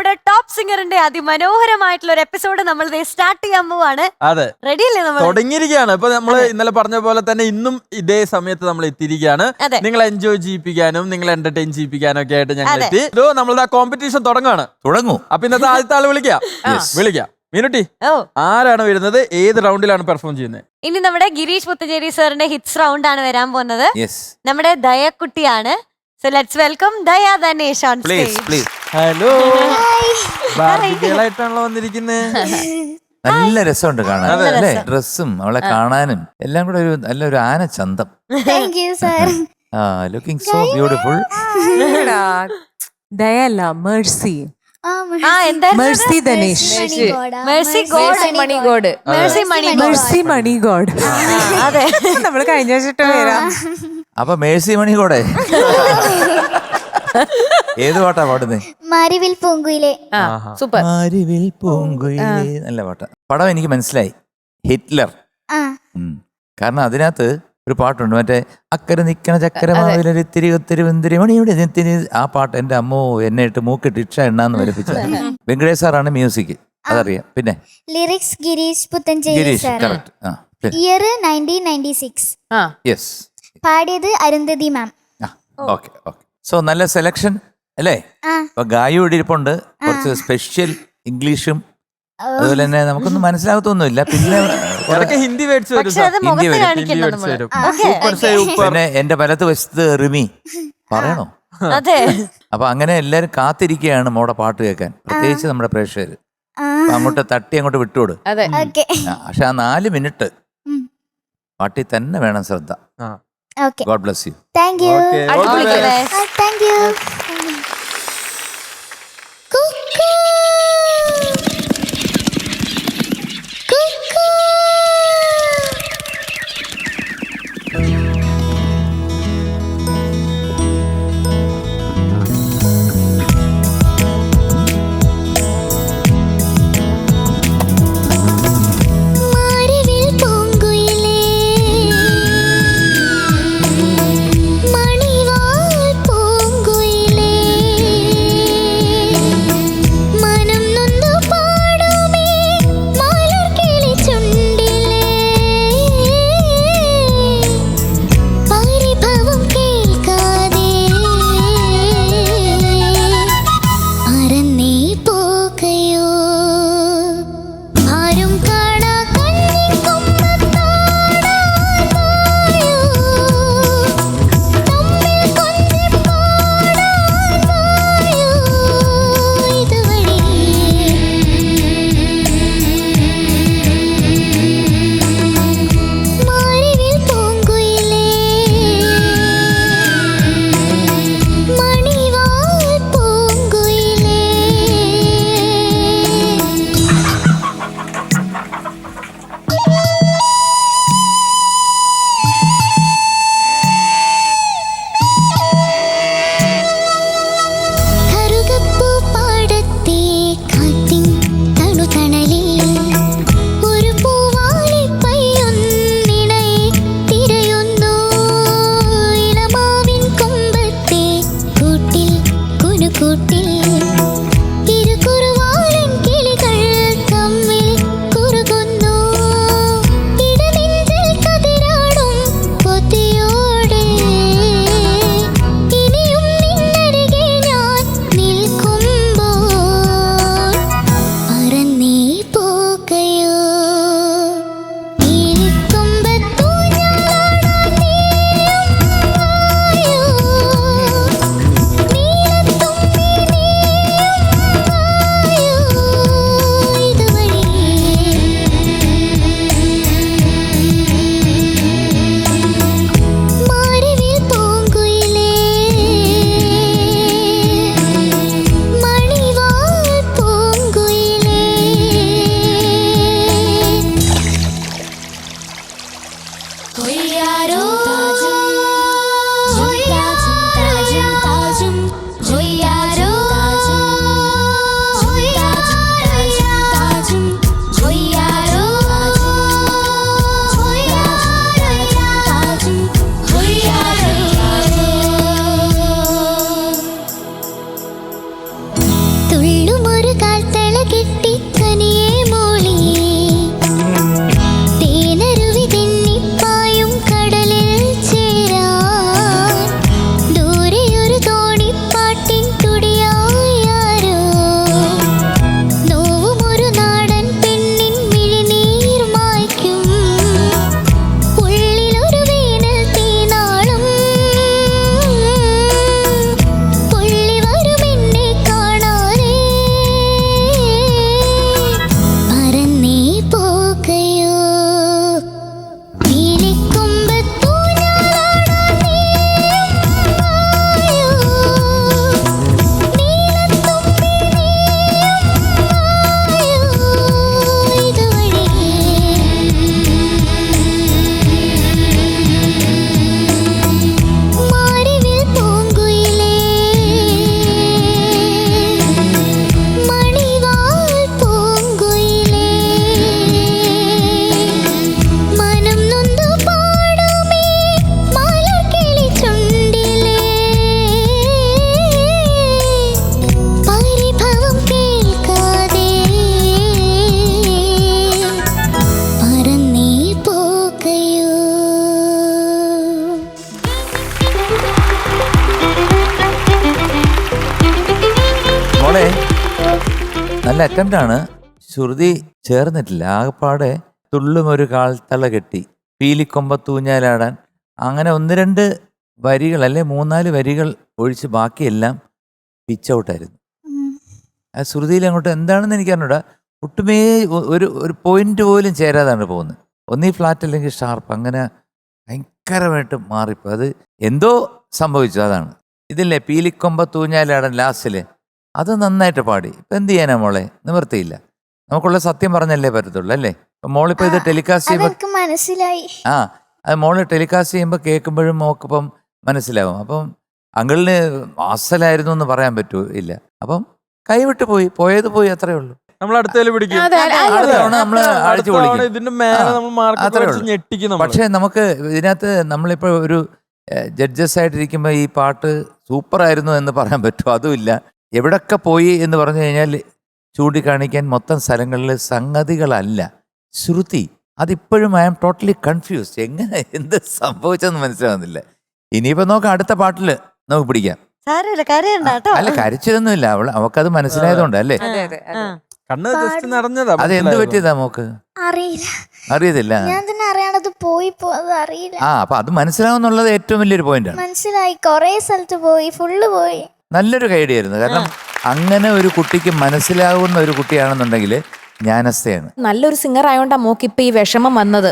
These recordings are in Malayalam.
നമ്മുടെ ടോപ്പ് സിംഗറിന്റെ അതിമനോഹരമായിട്ടുള്ള ഒരു എപ്പിസോഡ് നമ്മൾ സ്റ്റാർട്ട് ചെയ്യാൻ പോവാണ്. അതെ, റെഡി അല്ലേ? നമ്മൾ തുടങ്ങിയിരിക്കുകയാണ്. ഇപ്പൊ നമ്മള് ഇന്നലെ പറഞ്ഞ പോലെ തന്നെ ഇന്നും ഇതേ സമയത്ത് നമ്മൾ എത്തിയിരിക്കുകയാണ്. നിങ്ങൾ എൻജോയ് ചെയ്യിപ്പിക്കാനും നിങ്ങൾ എന്റർടൈൻ ചെയ്യിപ്പിക്കാനും ഒക്കെ ആയിട്ട് ഞങ്ങൾ എത്തി. നമ്മളുടെ കോമ്പറ്റീഷൻ തുടങ്ങും. അപ്പൊ ഇന്നത്തെ ആദ്യത്തെ ആള് വിളിക്കാം. മീനുട്ടി, ആരാണ് വരുന്നത്? ഏത് റൗണ്ടിലാണ് പെർഫോം ചെയ്യുന്നത്? ഇനി നമ്മുടെ ഗിരീഷ് പുത്തഞ്ചേരി സാറിന്റെ ഹിറ്റ്സ് റൗണ്ട് ആണ് വരാൻ പോകുന്നത്. നമ്മുടെ ദയക്കുട്ടിയാണ്. So let's welcome Daya Danesh on stage. Please. Hello, ബാർബികളായിട്ടാണല്ലോ വന്നിരിക്കുന്നത്. നല്ല രസമുണ്ട് കാണാൻ അല്ലേ? ഡ്രസ്സും അവളെ കാണാനും എല്ലാം കൂടെ ഒരു നല്ലൊരു ആന ചന്തം. Thank you, sir. Looking so beautiful. ദയല്ല, മേഴ്സി. എന്തായിരുന്നു? Mercy Dhanesh. Mercy god. Mercy money god. അതെ, നമ്മള് കഴിഞ്ഞ വെച്ചിട്ട് വരാം. അപ്പൊ മേഴ്സി മണി കൂടെ ഏത് പാട്ടാ പാടുന്നേ? മാരിവിൽ പൂങ്കുയിലെ. സൂപ്പർ. മാരിവിൽ പൂങ്കുയിലെ നല്ല പാട്ടാ. പടം എനിക്ക് മനസ്സിലായി, ഹിറ്റ്ലർ. കാരണം അതിനകത്ത് ഒരു പാട്ടുണ്ട്, മറ്റേ അക്കരെ നിക്കണ ചക്കര മാവിലൊരിത്തിരി ഒത്തിരി വെന്തിരി മണിയുടെ നെത്തിരി. ആ പാട്ട് എന്റെ അമ്മോ എന്നെ ഇട്ട് മൂക്കിട്ട് ഇക്ഷ എണ്ണാന്ന് വരപ്പിച്ച വെങ്കടേഷ് സാറാണ് മ്യൂസിക്, അതറിയാം. പിന്നെ lyrics Girish Puthenchery sir. Correct. Year 1996. Yes. പാടിയത് അരുന്ധതി മാം. ഓക്കെ. സോ നല്ല സെലക്ഷൻ അല്ലേ? അപ്പൊ ഗായു ഇവിടെ ഇരിപ്പുണ്ട്. കുറച്ച് സ്പെഷ്യൽ ഇംഗ്ലീഷും അതുപോലെ തന്നെ നമുക്കൊന്നും മനസ്സിലാകത്തൊന്നുമില്ല. പിന്നെ ഹിന്ദി വേർഡ്സ് വരും. പിന്നെ എന്റെ വലത്ത് വശത്ത് റിമി പറയണോ? അതെ. അപ്പൊ അങ്ങനെ എല്ലാരും കാത്തിരിക്കുകയാണ് മോടെ പാട്ട് കേൾക്കാൻ, പ്രത്യേകിച്ച് നമ്മുടെ പ്രേക്ഷകര്. അങ്ങോട്ട് തട്ടി അങ്ങോട്ട് വിട്ടുകൊടു. പക്ഷെ ആ 4 മിനിറ്റ് പാട്ടി തന്നെ വേണം ശ്രദ്ധ. God bless you. Thank you. Thank you. മണിവാൾ പൂങ്കുയിലേ നല്ല അറ്റംപ്റ്റ് ആണ്. ശ്രുതി ചേർന്നിട്ടില്ല. ആകെപ്പാടെ തുള്ളും ഒരു കാൽത്തള കെട്ടി പീലിക്കൊമ്പത്തൂഞ്ഞാലാടാൻ, അങ്ങനെ 1-2 വരികൾ അല്ലെ 3-4 വരികൾ ഒഴിച്ച് ബാക്കിയെല്ലാം പിച്ച് ഔട്ടായിരുന്നു. ആ ശ്രുതിയിൽ അങ്ങോട്ട് എന്താണെന്ന് എനിക്കറിഞ്ഞൂടാ, ഒട്ടുമേ ഒരു പോയിന്റ് പോലും ചേരാതാണ് പോകുന്നത്. ഒന്നീ ഫ്ലാറ്റ് അല്ലെങ്കിൽ ഷാർപ്പ്, അങ്ങനെ ഭയങ്കരമായിട്ട് മാറിപ്പോ. അത് എന്തോ സംഭവിച്ചു, അതാണ്. ഇതില്ലേ പീലിക്കൊമ്പത്തൂഞ്ഞാലാടാൻ ലാസ്റ്റില് അത് നന്നായിട്ട് പാടി. ഇപ്പം എന്ത് ചെയ്യാനാ മോളെ, നിവൃത്തിയില്ല. നമുക്കുള്ള സത്യം പറഞ്ഞല്ലേ പറ്റത്തുള്ളൂ അല്ലേ. മോളിപ്പോൾ ഇത് ടെലികാസ്റ്റ് ചെയ്യുമ്പോൾ മനസ്സിലായി. അത് മോള് ടെലികാസ്റ്റ് ചെയ്യുമ്പോൾ കേൾക്കുമ്പോഴും മോക്കിപ്പം മനസ്സിലാവും. അപ്പം അങ്കിളിന് അസലായിരുന്നു എന്ന് പറയാൻ പറ്റൂല്ല. അപ്പം കൈവിട്ട് പോയത് പോയി, അത്രേ ഉള്ളൂ. നമ്മൾ അടുത്തേല് പിടിക്കും. ഇതിന്റെ മേലെ നമ്മൾ മാർക്ക് ഞെട്ടിക്കും. പക്ഷെ നമുക്ക് ഇതിനകത്ത് നമ്മളിപ്പോ ഒരു ജഡ്ജസ് ആയിട്ടിരിക്കുമ്പോൾ ഈ പാട്ട് സൂപ്പറായിരുന്നു എന്ന് പറയാൻ പറ്റുമോ? അതുമില്ല. എവിടൊക്കെ പോയി എന്ന് പറഞ്ഞു കഴിഞ്ഞാൽ ചൂണ്ടിക്കാണിക്കാൻ മൊത്തം സ്ഥലങ്ങളിൽ സംഗതികളല്ല, ശ്രുതി. അതിപ്പോഴും ഐ ആം ടോട്ടലി കൺഫ്യൂസ്ഡ്. എങ്ങനെ എന്ത് സംഭവിച്ചെന്ന് മനസ്സിലാവുന്നില്ല. ഇനിയിപ്പോ നോക്കാം, അടുത്ത പാട്ടില് നമുക്ക് പിടിക്കാം. അല്ല, കരച്ചിലൊന്നുമില്ല. അവക്കത് മനസ്സിലായതുകൊണ്ട് അല്ലേ. കണ്ണ് ജസ്റ്റ് നിറഞ്ഞതാ. അത് എന്ത് പറ്റിയതാ മോക്ക്? അറിയത്തില്ല. ഞാൻ തന്നെ അറിയാണത് പോയി അറിയില്ല. അപ്പൊ അത് മനസ്സിലാവുന്നുള്ളത് ഏറ്റവും വലിയൊരു പോയിന്റ് ആണ്. മനസ്സിലായി, കൊറേ സ്ഥലത്ത് പോയി, ഫുള്ള് പോയി. നല്ലൊരു ഐഡിയ. കാരണം അങ്ങനെ ഒരു കുട്ടിക്ക് മനസ്സിലാവുന്ന ഒരു കുട്ടിയാണെന്നുണ്ടെങ്കിൽ ജ്ഞാനസ്ഥയാണ്. നല്ലൊരു സിംഗർ ആയോണ്ടാ മോക്ക് ഇപ്പൊ ഈ വിഷമം വന്നത്.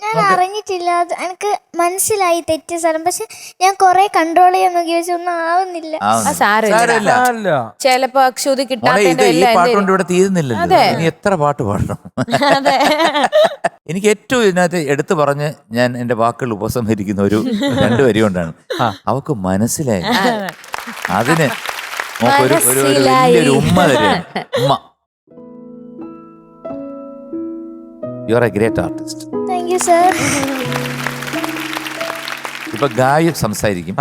ഞാൻ അറിഞ്ഞിട്ടില്ല, എനിക്ക് മനസ്സിലായി തെറ്റിയ സ്ഥലം. പക്ഷെ ഞാൻ കൊറേ കൺട്രോൾ ചെയ്യാൻ നോക്കി, പക്ഷെ ഒന്നും ആവുന്നില്ല. ചിലപ്പോ ശ്രുതി കിട്ടാത്തതിന്റെ ഈ പാട്ടുകൊണ്ട് ഇവിടെ തീരുന്നില്ലല്ലോ. ഇനി എത്ര പാട്ട് പാടണം? എനിക്ക് ഏറ്റവും ഇതിനകത്ത് എടുത്തു പറഞ്ഞ് ഞാൻ എന്റെ വാക്കുകൾ ഉപസംഹരിക്കുന്ന ഒരു 2 വരി കൊണ്ടാണ്. അവക്ക് മനസ്സിലായി. അതിന് ഒരു വലിയൊരു ഉമ്മ തരുകയാണ്. ഉമ്മ. You are a great artist. Thank you, sir. ഇപ്പൊ ഗായ് സംസാരിക്കും.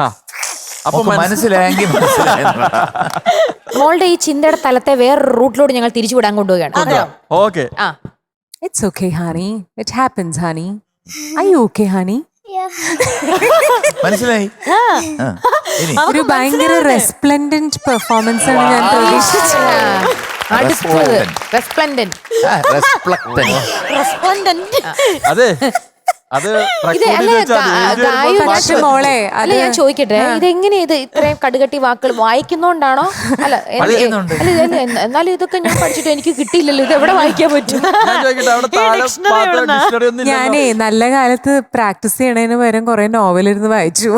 അപ്പൊ മനസ്സിലായെങ്കിൽ മനസ്സിലായി. മോളുടെ ഈ ചിന്തയുടെ തലത്തെ വേറൊരു റൂട്ടിലോട് ഞങ്ങൾ തിരിച്ചുവിടാൻ കൊണ്ടുപോവുകയാണ്. Okay. It's okay, honey. It happens, honey. Are you okay, honey? മനസ്സിലായി. ഒരു ഭയങ്കര റെസ്പ്ലെൻഡന്റ് പെർഫോമൻസ് ആണ് ഞാൻ പ്രതീക്ഷിച്ചത്. അതെ, അത് പക്ഷെ മോളെ അല്ല, ഞാൻ ചോദിക്കട്ടെ, ഇതെങ്ങനെ ഇത് ഇത്രയും കടുകട്ടി വാക്കുകൾ വായിക്കുന്നോണ്ടാണോ? അല്ല, എന്നാലും ഇതൊക്കെ ഞാൻ പഠിച്ചിട്ട് എനിക്ക് കിട്ടിയില്ലല്ലോ. ഇത് എവിടെ വായിക്കാൻ പറ്റും? ഞാനേ നല്ല കാലത്ത് പ്രാക്ടീസ് ചെയ്യണതിന് പകരം കുറെ നോവലിരുന്ന് വായിച്ചു.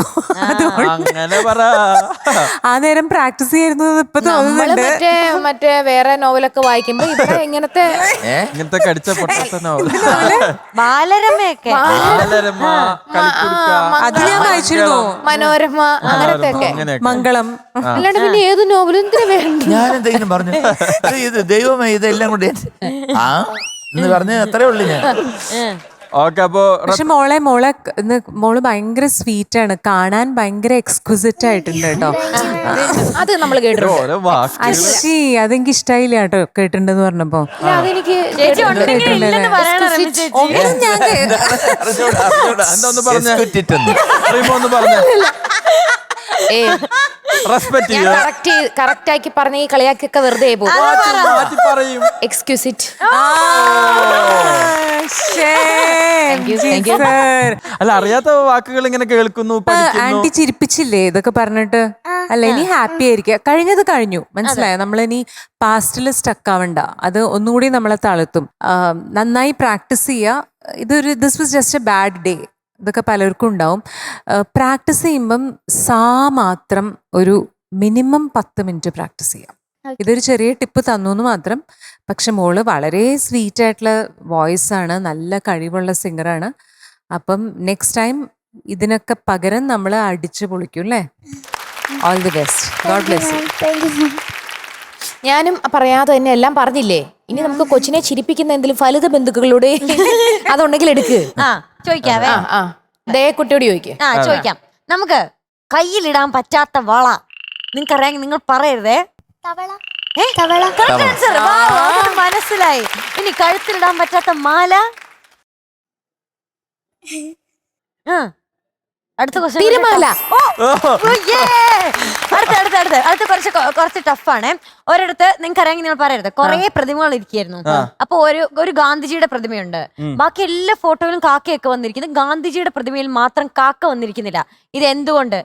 ആ നേരം പ്രാക്ടീസ് ചെയ്യുന്നത് ഇപ്പൊ തോന്നുന്നുണ്ട്. മറ്റേ വേറെ നോവലൊക്കെ വായിക്കുമ്പോ ഇവിടെ ഇങ്ങനത്തെ കടിച്ച പൊട്ടാത്ത നോവൽ, ബാലരമയൊക്കെ, അത് ഞാൻ വായിച്ചിരുന്നു. മനോരമ, അങ്ങനത്തെ ഒക്കെ, മംഗളം. അല്ലാണ്ട് പിന്നെ ഏത് നോവലും എന്തിനു വേണ്ട? ഞാൻ എന്തെങ്കിലും പറഞ്ഞു ഇത് ദൈവമേ ഇതെല്ലാം കൊണ്ട് എന്ന് പറഞ്ഞ് അത്രേ ഉള്ളു ഞാൻ. പക്ഷെ മോള് ഭയങ്കര സ്വീറ്റ് ആണ്, കാണാൻ ഭയങ്കര എക്സ്ക്യൂസിറ്റ് ആയിട്ടുണ്ട് കേട്ടോ. അത് നമ്മൾ കേട്ടിട്ടുണ്ട്. അശ്ശി, അതെനിക്ക് ഇഷ്ടായില്ല കേട്ടോ കേട്ടിട്ടുണ്ടെന്ന് പറഞ്ഞപ്പോ. അതെനിക്ക് കറക്റ്റ് ആക്കി പറഞ്ഞ ഈ കളിയാക്കിയൊക്കെ വെറുതെ പോകും. എക്സ്ക്യൂസിറ്റ്. അല്ല, അറിയാത്ത വാക്കുകൾ ഇങ്ങനെ കേൾക്കുന്നു. ആന്റി ചിരിപ്പിച്ചില്ലേ ഇതൊക്കെ പറഞ്ഞിട്ട്? അല്ല, ഇനി ഹാപ്പി ആയിരിക്കുക. കഴിഞ്ഞത് കഴിഞ്ഞു, മനസ്സിലായോ? നമ്മളിനി പാസ്റ്റിൽ സ്റ്റക്ക് ആവണ്ട. അത് ഒന്നുകൂടി നമ്മളെ തളർത്തും. നന്നായി പ്രാക്ടീസ് ചെയ്യുക. This was just A bad day. ഇതൊക്കെ പലർക്കും ഉണ്ടാവും. പ്രാക്ടീസ് ചെയ്യുമ്പം മാത്രം ഒരു മിനിമം 10 മിനിറ്റ് പ്രാക്ടീസ് ചെയ്യാം. ഇതൊരു ചെറിയ ടിപ്പ് തന്നു എന്ന് മാത്രം. പക്ഷെ മോള് വളരെ സ്വീറ്റ് ആയിട്ടുള്ള വോയിസ് ആണ്, നല്ല കഴിവുള്ള സിംഗറാണ്. അപ്പം നെക്സ്റ്റ് ടൈം ഇതിനൊക്കെ പകരം നമ്മൾ അടിച്ചു പൊളിക്കും അല്ലേ? All the best. God bless you. ഞാനും പറയാതെ തന്നെ എല്ലാം പറഞ്ഞില്ലേ. ഇനി നമുക്ക് കൊച്ചിനെ ചിരിപ്പിക്കുന്ന എന്തെങ്കിലും ഫലിത ബന്ധുക്കളോട് അതുണ്ടെങ്കിൽ എടുക്ക്. ചോദിക്കാവേ? ദയക്കുട്ടിയോട് ചോദിക്കാം. നമുക്ക് കയ്യിലിടാൻ പറ്റാത്ത വള നിങ്ങൾക്കറിയാമെങ്കിൽ നിങ്ങൾ പറയരുതേ. മനസ്സിലായി. ഇനി കഴുത്തിലിടാൻ പറ്റാത്ത മാല? അടുത്ത question തിരുമല. അടുത്ത കുറച്ച് ടഫാണ്. ഒരിടത്ത് നിങ്ങൾക്ക് അറിയാമെങ്കിൽ നിങ്ങൾ പറയരുത്. കുറെ പ്രതിമകൾ ഇരിക്കുന്നു. അപ്പൊ ഒരു ഗാന്ധിജിയുടെ പ്രതിമയുണ്ട്. ബാക്കി എല്ലാ ഫോട്ടോയിലും കാക്കയൊക്കെ വന്നിരിക്കുന്നു. ഗാന്ധിജിയുടെ പ്രതിമയിൽ മാത്രം കാക്ക വന്നിരിക്കുന്നില്ല. ഇത് എന്തുകൊണ്ട്?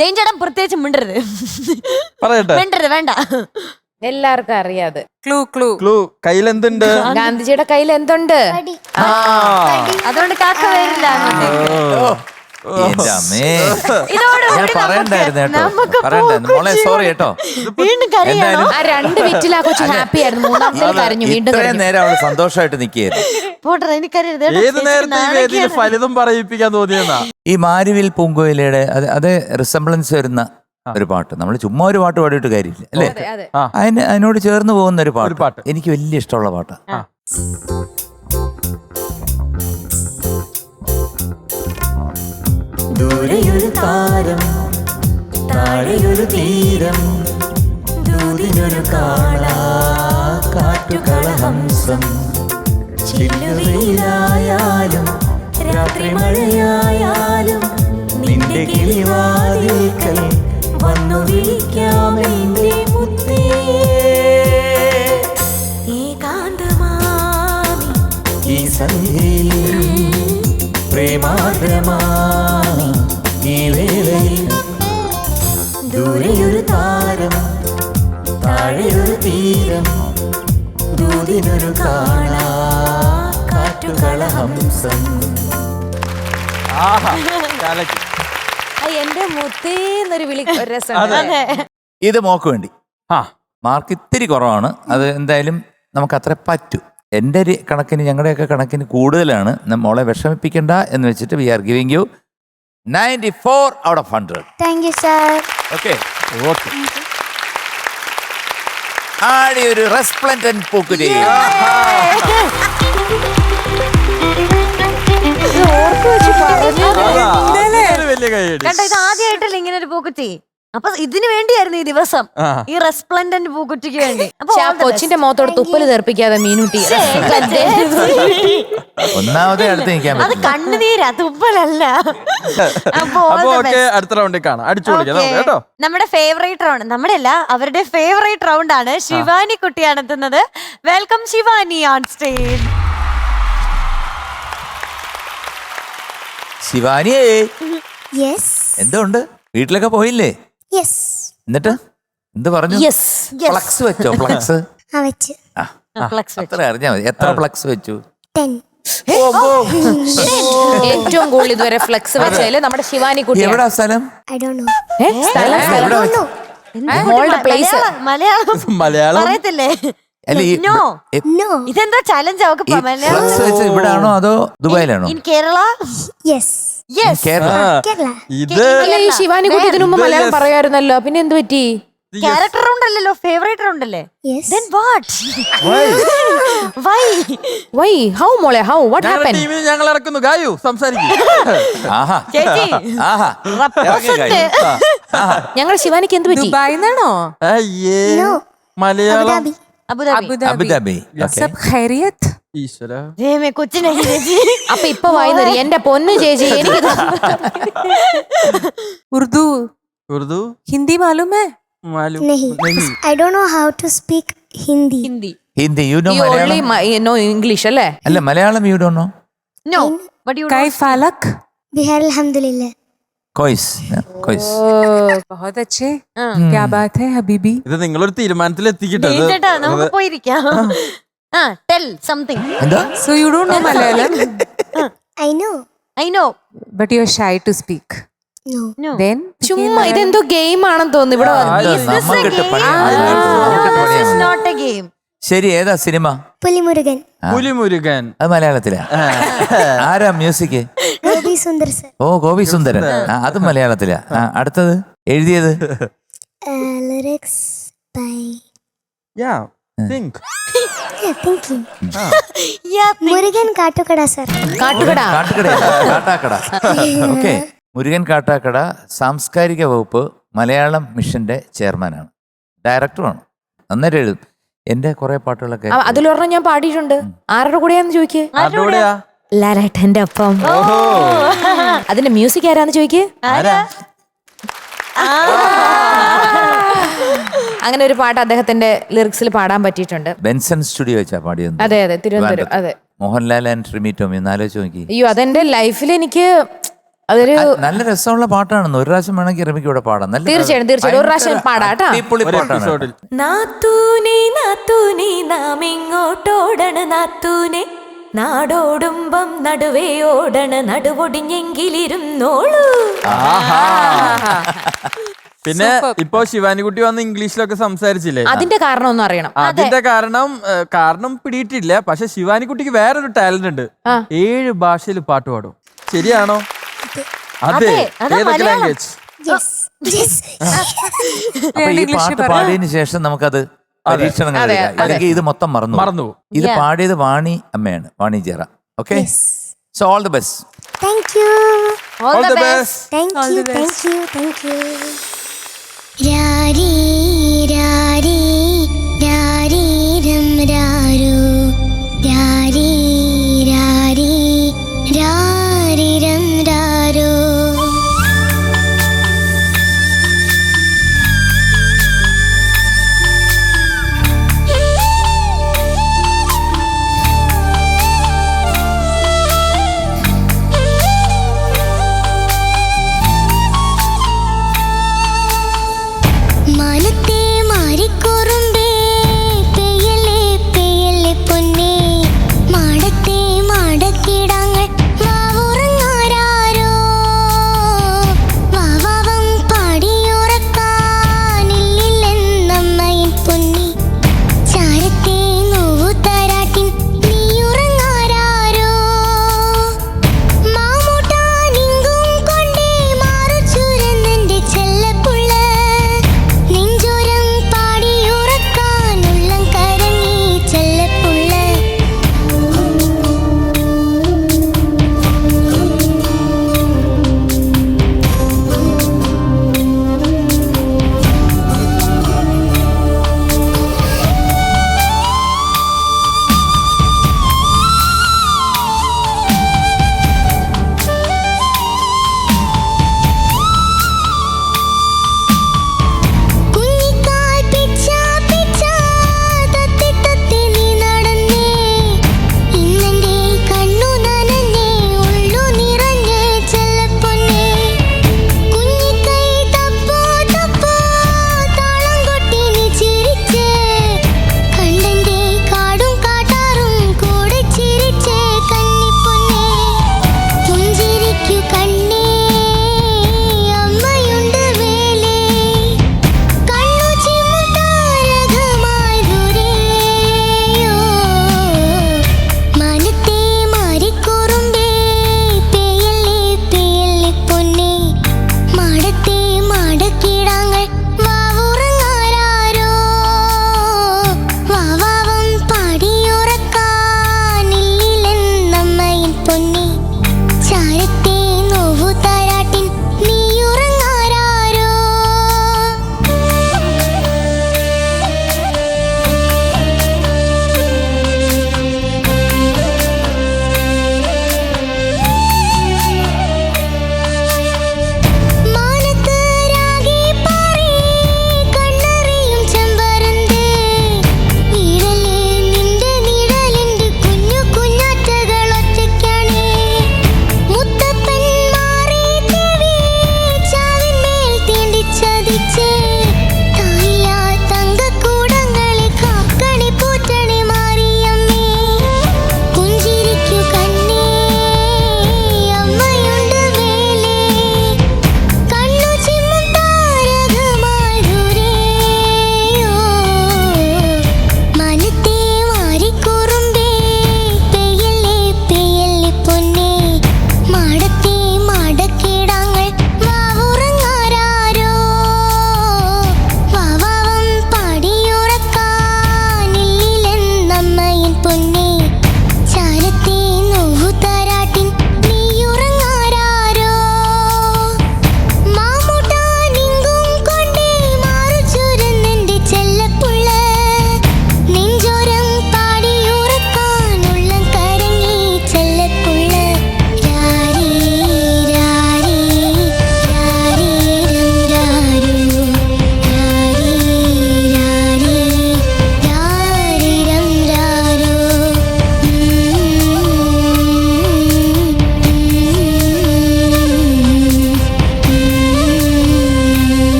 ഡേഞ്ചർ പ്രത്യേകിച്ച് മിണ്ടരുത്. മിണ്ടരുത്, വേണ്ട. എല്ലാവർക്കും അറിയാതെ. ക്ലൂ കയ്യിൽ എന്തുണ്ട്? ഗാന്ധിജിയുടെ കയ്യിൽ എന്തുണ്ട്? പടി. അതുകൊണ്ട് കാക്ക വരില്ല അങ്ങോട്ടേക്ക്. എന്റെ അമ്മേ ഇതോടുകൂടി ഞാൻ പറയണ്ടായിരുന്നു കേട്ടോ, നമുക്ക് പറയണ്ടായിരുന്നു മോളെ, സോറി കേട്ടോ. വീണ്ടും കരയണോ? എന്തായാലും ആ 2 വിറ്റിൽ ആ കൊച്ചു ഹാപ്പി ആയിരുന്നു. മൂന്നാമത്തെ കരഞ്ഞു, വീണ്ടും ഇത്രയും കരഞ്ഞു. നേരം അവള് സന്തോഷമായിട്ട് നിൽക്കുകയായിരുന്നു. പോട്ടെ, എനിക്കറിയരുത്. ഏത് നേരത്തെ ഈ വേദിയിൽ ഫലിതം പറയിപ്പിക്കാൻ തോന്നിയെന്നാ? ഈ മാരിവിൽ പൂങ്കോയിലയുടെ അത് റിസംബ്ലൻസ് വരുന്ന ഒരു പാട്ട്. നമ്മൾ ചുമ്മാ ഒരു പാട്ട് പാടിയിട്ട് കാര്യമില്ല അല്ലേ? അതെ. അതിനോട് ചേർന്ന് പോകുന്ന ഒരു പാട്ട്. പാട്ട് എനിക്ക് വലിയ ഇഷ്ടമുള്ള പാട്ടാണ്. ദൂരെയൊരു താരം, താഴെയൊരു തീരം, ദൂതിനൊരു കാള, കാറ്റുകളഹംസം, ചില്ലുവെയിലായാലും രാത്രി മഴയായാലും നിന്റെ കിളിവാതിൽക്കൽ വന്നു വിളിക്കാമെന്റെ മുത്തേ. ഏകാന്തമാമി ഈ സന്ധ്യയിൽ പ്രേമാർദ്രമാമി ഈ വേളയിൽ, ദൂരെയൊരു താരം, താഴെയൊരു തീരം, ദൂതിനൊരു കാള, കാറ്റുകളഹംസം. എന്റെ മുത്തേന്നൊരു വിളി ഒരു രസം. ഇത് മോക്ക് വേണ്ടി. ആ മാർക്ക് ഇത്തിരി കുറവാണ്. അത് എന്തായാലും നമുക്ക് അത്ര പറ്റൂ. എൻ്റെ ഒരു കണക്കിന്, ഞങ്ങളുടെയൊക്കെ കണക്കിന് കൂടുതലാണ്. മോളെ വിഷമിപ്പിക്കണ്ട എന്ന് വെച്ചിട്ട് we are giving you 94 out of 100. Thank you sir. Okay ആടി ഒരു റെസ്പ്ലൻഡന്റ് പൂക്കുരി. വലിയ കൈയടി. കണ്ടോ, ഇത് ആദ്യമായിട്ടല്ല ഇങ്ങനെ ഒരു പൂക്കുറ്റി. അപ്പൊ ഇതിനു വേണ്ടിയായിരുന്നു ഈ ദിവസം, ഈ റെസ്പ്ലൻഡന്റ് പൂക്കുറ്റിക്ക് വേണ്ടി. അപ്പൊ പക്ഷെ ആ കൊച്ചിന്റെ മുഖത്തോട് തുപ്പല് തെറിപ്പിക്കാതെ മീനുട്ടി. ഒന്നാമതേ അടുത്ത് നിൽക്കാൻ അത് പറ്റില്ല. കണ്ണുനീരാ, തുപ്പലല്ല. അപ്പൊ അപ്പൊ ഓക്കെ, അടുത്ത റൗണ്ടിൽ കാണാം. അടിച്ചു കൊടുക്കാം കേട്ടോ. നമ്മുടെ ഫേവറേറ്റ് റൗണ്ട്, നമ്മുടെ അല്ല അവരുടെ ഫേവറേറ്റ് റൗണ്ട് ആണ്. ശിവാനി കുട്ടിയാണ് എത്തുന്നത്. Welcome Shivani on stage. ശിവാനിയേ, യെസ് എന്തുണ്ട്? വീട്ടിലൊക്കെ പോയില്ലേ? യെസ്. എന്നിട്ട് എന്ത് പറഞ്ഞു? ഫ്ലക്സ് വെച്ചോ? ഫ്ലക്സ് ആ വെച്ച്. അത്ര അറിഞ്ഞാ മതി. എത്ര ഫ്ലക്സ് വെച്ചു? 10. ഏറ്റവും കൂടുതൽ ഇതുവരെ ഫ്ലെക്സ് വെച്ചാല് നമ്മുടെ ശിവാനി കുട്ടി. എവിടാ സ്ഥലം? I don't know. എവിടെ വെച്ചു? മോളുടെ പ്ലേസ്. മലയാളം പറയത്തില്ലേ? അല്ല ഈ No. നോ. ഇതെന്താ ചലഞ്ച്? അവക്ക് ഈ ഫ്ലക്സ് വെച്ച് ഇവിടാണോ അതോ ദുബായിലാണോ? In Kerala. Yes. Yes. Kerala. Kerala. ഇത് അല്ല, ഈ ശിവാനി കുട്ടി ഇതിനു മുമ്പ് മലയാളം പറയായിരുന്നല്ലോ, പിന്നെ എന്ത് പറ്റി? ക്യാരക്ടർ റൗണ്ട് അല്ലല്ലോ, ഫേവറേറ്റ് റൗണ്ട് അല്ലേ? Yes. Then what? Why? Why? How മോളെ, ഹൗ? What happen? ടീമിൽ ഞങ്ങൾ ഇറക്കുന്നു. ഗായു സംസാരിക്കും. ആഹാ ചേച്ചി ആഹാ represent. ഞങ്ങൾ ശിവാനിക്ക് എന്ത് പറ്റി? ദുബായിന്നാണോ? അയ്യേ, no. Malayalam. Abu Dhabi. Abu Dhabi. Abu Dhabi. Okay. സബ് ഖൈരിയത്ത്? ഈശ്വര, ദൈവമേ, കൊച്ചിനെ ചേച്ചി. അപ്പൊ ഇപ്പൊ വായിന്നറി എന്റെ പൊന്നു ചേച്ചി, എനിക്ക് ഉറുദു ഉറുദു ഹിന്ദി മാലൂം ഹൈ? മാലു नहीं. I don't know how to speak Hindi. Hindi. Hindi you know? Only Malayalam no English അല്ലേ? അല്ല Malayalam you do know? No. But you കൈ ഫലക്? बिहार अल्हम्दुलिल्लाह. കോയ്സ് കോയ്സ്. बहुत अच्छे, क्या बात है हबीबी. ഇത് നിങ്ങളൊരു തീരുമാനത്തിൽ എത്തിക്കിട്ടത്. ചേട്ടാ, നമുക്ക് പോയിരിക്കാം. Tell something. എന്താ? So you don't know Malayalam, I know. I know. but you are shy to speak. No. No. Then ചുമ്മാ ഇതെന്തോ ഗെയിം ആണെന്ന് തോന്നുന്നു ഇവിടെ വന്ന്. Is this a നമുക്കിട്ട് game? പണി. No, this is not a game. ശരി, ഏതാ സിനിമ? പുലിമുരുകൻ. പുലിമുരുകൻ. അത് മലയാളത്തിലാ? ആരാ മ്യൂസിക്? ഗോപി സുന്ദർ സർ. ഓ, ഗോപി സുന്ദരൻ. അതും മലയാളത്തിലാ. അടുത്തത് എഴുതിയത്? Lyrics by Yeah, think. thinking. Yeah, Murukan Kattukada sir. Kattukada. Kattakada. Okay. Murukan Kattakada സാംസ്കാരിക വകുപ്പ് മലയാളം മിഷന്റെ ചെയർമാനാണ്, ഡയറക്ടറാണ്. നന്നായിട്ട് എഴുതും. എന്റെ കുറെ പാട്ടുകളൊക്കെ അതിലൊരെണ്ണം ഞാൻ പാടിയിട്ടുണ്ട്. ആരുടെ കൂടെയാന്ന് ചോദിക്കേ? ആരുടെ കൂടെയാ? ലാലേട്ടന്റെ ഒപ്പം. അതിന്റെ മ്യൂസിക് ആരാന്ന് ചോദിക്കേ. അങ്ങനെ ഒരു പാട്ട് അദ്ദേഹത്തിന്റെ ലിറിക്സിൽ പാടാൻ പറ്റിയിട്ടുണ്ട്. ബെൻസൺ സ്റ്റുഡിയോ വെച്ചാ പാടിയത്. അതെ അതെ, തിരുവനന്തപുരം. അതെ, മോഹൻലാൽ ആൻഡ് റിമി ടോമി ഒന്ന് ആലോചിച്ച് നോക്കി. അയ്യോ, അതെന്റെ ലൈഫിൽ എനിക്ക് അതൊരു നല്ല രസമുള്ള പാട്ടാണെന്ന്. ഒരു പ്രാവശ്യം വേണമെങ്കിൽ റിമിക്ക് ഇവിടെ പാടാം. നല്ല തീർച്ചയായും ഒരു പ്രാവശ്യം പാടാട്ടാ. അടിപൊളി പാട്ടാണ്. എപ്പിസോഡിൽ നാത്തൂനെ നാത്തൂനെ നാം ഇങ്ങോട്ടോടണ് നാത്തൂനെ നാടോടുമ്പം നടുവേ ഓടണ് നടുവൊടിഞ്ഞെങ്കിലിരുന്നോളൂ. പിന്നെ ഇപ്പൊ ശിവാനിക്കുട്ടി വന്ന് ഇംഗ്ലീഷിലൊക്കെ സംസാരിച്ചില്ലേ? അതിന്റെ കാരണം ഒന്നും അറിയണം. അതിന്റെ കാരണം പിടിയിട്ടില്ല. പക്ഷെ ശിവാനിക്കുട്ടിക്ക് വേറൊരു ടാലന്റ് ഉണ്ട്. 7 ഭാഷയിൽ പാട്ട് പാടും. ശരിയാണോ? അതെ. ഏതൊക്കെ ലാംഗ്വേജ്? അപ്പൊ ഈ പാട്ട് പാടിയതിനു ശേഷം നമുക്കത് പരീക്ഷണങ്ങൾ അല്ലെങ്കിൽ ഇത് മൊത്തം മറന്നു. ഇത് പാടിയത് വാണി അമ്മയാണ്, വാണി ജെറ. Okay, so all the best. Thank you. All the best. Thank you. രാരീ രാരീ രാരീ രം രാരോ രാരീ രാരീ രാരീ രം രാരോ. മാനത്തെ മാറിക്കോറും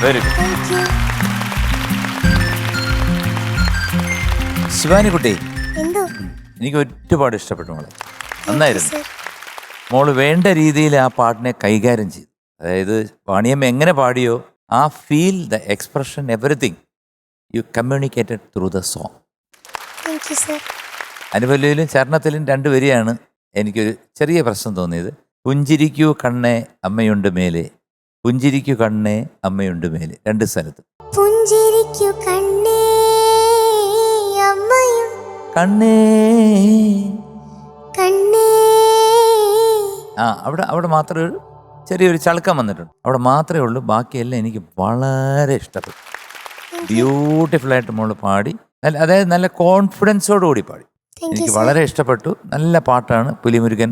very good. Thank you. Shivani കുട്ടി, എന്തോ എനിക്ക് ഒരുപാട് ഇഷ്ടപ്പെട്ടു മോളെ. നന്നായിരുന്നു. സർ. മോള് വേണ്ട രീതിയിൽ ആ പാട്ടിനെ കൈകാര്യം ചെയ്തു. അതായത് വാണിയമ്മ എങ്ങനെ പാടിയോ ആ feel, the expression, everything you communicated through the song. Thank you sir. അനുപല്ലവിയിലും ചരണത്തിലും 2 വരിയാണ് എനിക്കൊരു ചെറിയ പ്രശ്നം തോന്നിയത്. പുഞ്ചിരിക്കൂ കണ്ണേ അമ്മയുണ്ട് മേലെ, പുഞ്ചിരിക്കൂ കണ്ണേ അമ്മയുണ്ട് മേലെ, 2 സ്ഥലത്ത്. പുഞ്ചിരിക്കു കണ്ണേ അമ്മയും കണ്ണേ കണ്ണേ. അവിടെ മാത്രമേ ഒരു ചെറിയൊരു ചളുക്കം വന്നിട്ടുണ്ട്. അവിടെ മാത്രമേ ഉള്ളൂ. ബാക്കിയെല്ലാം എനിക്ക് വളരെ ഇഷ്ടപ്പെട്ടു. ബ്യൂട്ടിഫുൾ ആയിട്ട് മോള് പാടി. അതായത് നല്ല കോൺഫിഡൻസോട് കൂടി പാടി. എനിക്ക് വളരെ ഇഷ്ടപ്പെട്ടു. നല്ല പാട്ടാണ്. പുലിമുരുകൻ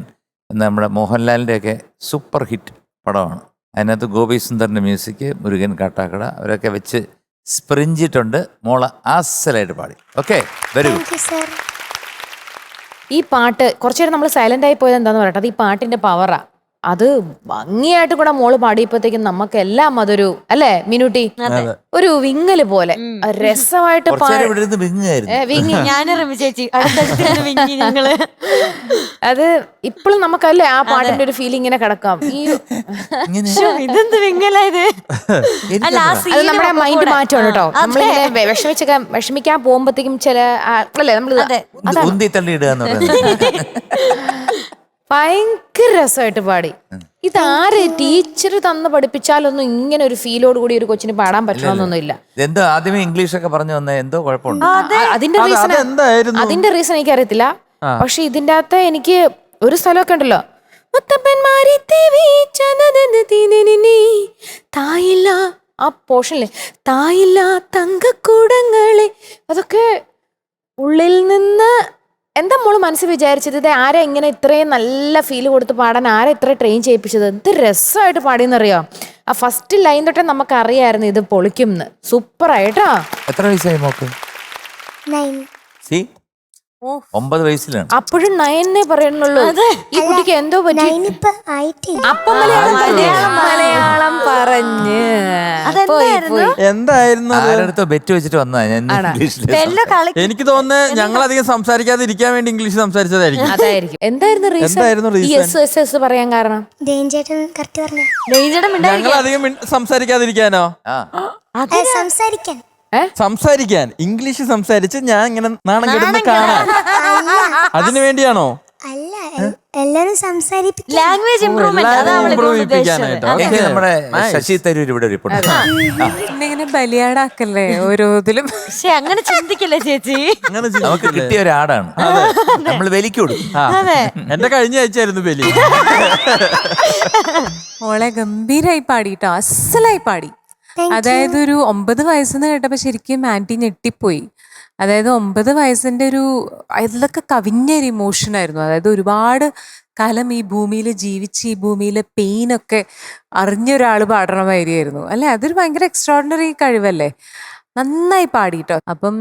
എന്ന നമ്മുടെ മോഹൻലാലിൻ്റെയൊക്കെ സൂപ്പർ ഹിറ്റ് പടമാണ്. അതിനകത്ത് ഗോപി സുന്ദറിൻ്റെ മ്യൂസിക്, മുരുകൻ കാട്ടാക്കട അവരൊക്കെ വെച്ച് സ്പ്രിഞ്ചിട്ടുണ്ട്. മോള് അസലായിട്ട് പാടി. Okay, very good. Thank you sir. ഈ പാട്ട് കുറച്ചു നേരം നമ്മൾ സൈലന്റ് ആയി പോയത് എന്താന്ന് പറയട്ടെ, അത് ഈ പാട്ടിന്റെ പവറാ. അത് ഭംഗിയായിട്ട് കൂടെ മോള് പാടിയപ്പോഴത്തേക്കും നമുക്ക് എല്ലാം അതൊരു അല്ലേ മിനുട്ടി, ഒരു വിങ്ങല് പോലെ രസമായിട്ട് വിങ്ങി. ഞാനും റമി ചേച്ചി അടുത്തടുത്ത് വിങ്ങി ഞങ്ങള്. അത് ഇപ്പോഴും നമുക്കല്ലേ ആ പാട്ടിന്റെ ഒരു ഫീലിംഗ് ഇങ്ങനെ കിടക്കാം. ഈ ഇതെന്ത് വിങ്ങലായത്? അല്ല ആ അത് നമ്മുടെ മൈൻഡ് മാറ്റമാണ് കേട്ടോ. നമ്മളിങ്ങനെ വിഷമിക്കാൻ പോകുമ്പോഴത്തേക്കും ചില അല്ലേ നമ്മള് ഭയങ്കര രസമായിട്ട് പാടി. ഇതാര് ടീച്ചർ തന്ന് പഠിപ്പിച്ചാലൊന്നും ഇങ്ങനെ ഒരു ഫീലോട് കൂടി ഒരു കൊച്ചിന് പാടാൻ പറ്റണമെന്നൊന്നുമില്ല. എന്തോ ആദ്യമേ ഇംഗ്ലീഷൊക്കെ പറഞ്ഞു വന്ന എന്തോ കുഴപ്പമുണ്ട്. അതിന്റെ റീസൺ എനിക്ക് അറിയത്തില്ല. പക്ഷെ ഇതിന്റെ അകത്ത് എനിക്ക് ഒരു സ്ഥലമൊക്കെ ഉണ്ടല്ലോ, തായില്ല ആ പോർഷനിലെ തായില്ല തങ്കക്കൂടങ്ങളെ, അതൊക്കെ ഉള്ളിൽ നിന്ന് എന്താ മോള് മനസ്സിൽ വിചാരിച്ചത്? ഇത് ആരാ ഇങ്ങനെ ഇത്രയും നല്ല ഫീൽ കൊടുത്ത് പാടാൻ ആരാ ഇത്ര ട്രെയിൻ ചെയ്യിപ്പിച്ചത്? എന്ത് രസമായിട്ട് പാടിയെന്നറിയോ? ആ ഫസ്റ്റ് ലൈൻ തൊട്ടേ നമുക്ക് അറിയായിരുന്നു ഇത് പൊളിക്കും. സൂപ്പറായിട്ടാ. എത്ര വയസ്സായി മോക്ക്? 9. 9 വയസ്സിലാണ്. അപ്പോഴും 9 പറയുന്നുള്ളൂ. ഈ കുട്ടിക്ക് എന്തോ പറ്റി. അപ്പം മലയാളം പറഞ്ഞ് എന്തായിരുന്നു ആരടുത്തോ ബെറ്റ് വെച്ചിട്ട് വന്നതാ ഞാൻ ഇംഗ്ലീഷിൽ. എനിക്ക് തോന്നുന്നത് ഞങ്ങൾ അധികം സംസാരിക്കാതെ ഇരിക്കാൻ വേണ്ടി ഇംഗ്ലീഷ് സംസാരിച്ചതായിരിക്കും. അതായിരിക്കും. എന്തായിരുന്നു റീസൺ പറയാൻ കാരണം? ഞങ്ങൾ അധികം സംസാരിക്കാതിരിക്കാനോ? സംസാരിക്കാൻ ഇംഗ്ലീഷ് സംസാരിച്ച് ഞാൻ ഇങ്ങനെ നാണം കെടുന്ന് കാണാൻ, അതിനു വേണ്ടിയാണോ? അല്ല, എല്ലാരും ലാംഗ്വേജ് ഇംപ്രൂവ്മെന്റ്. നമ്മുടെ ശശി തരൂർ ഇവിടെ ഒരു ഇങ്ങനെ ബലിയാടാക്കല്ലേ ഓരോതിലും. പക്ഷെ അങ്ങനെ ചിന്തിക്കില്ല ചേച്ചി. നമുക്ക് കിട്ടിയ ഒരു ആടാണ് നമ്മൾ ബലിക്ക് കൊടുക്കും. എന്റെ കഴിഞ്ഞ ആഴ്ചയായിരുന്നു ബലി. മോളെ ഗംഭീരായി പാടിട്ടോ, അസലായി പാടി. അതായത് ഒരു 9 വയസ്സെന്ന് കേട്ടപ്പോ ശരിക്കും ആന്റി ഞെട്ടിപ്പോയി. അതായത് 9 വയസ്സിന്റെ ഒരു അതിലൊക്കെ കവിഞ്ഞൊരു ഇമോഷനായിരുന്നു. അതായത് ഒരുപാട് കാലം ഈ ഭൂമിയിൽ ജീവിച്ച് ഈ ഭൂമിയിലെ പെയിനൊക്കെ അറിഞ്ഞൊരാൾ പാടണമായിരുന്നു അല്ലെ. അതൊരു ഭയങ്കര എക്സ്ട്രോർഡിനറി കഴിവല്ലേ. നന്നായി പാടിട്ടോ. അപ്പം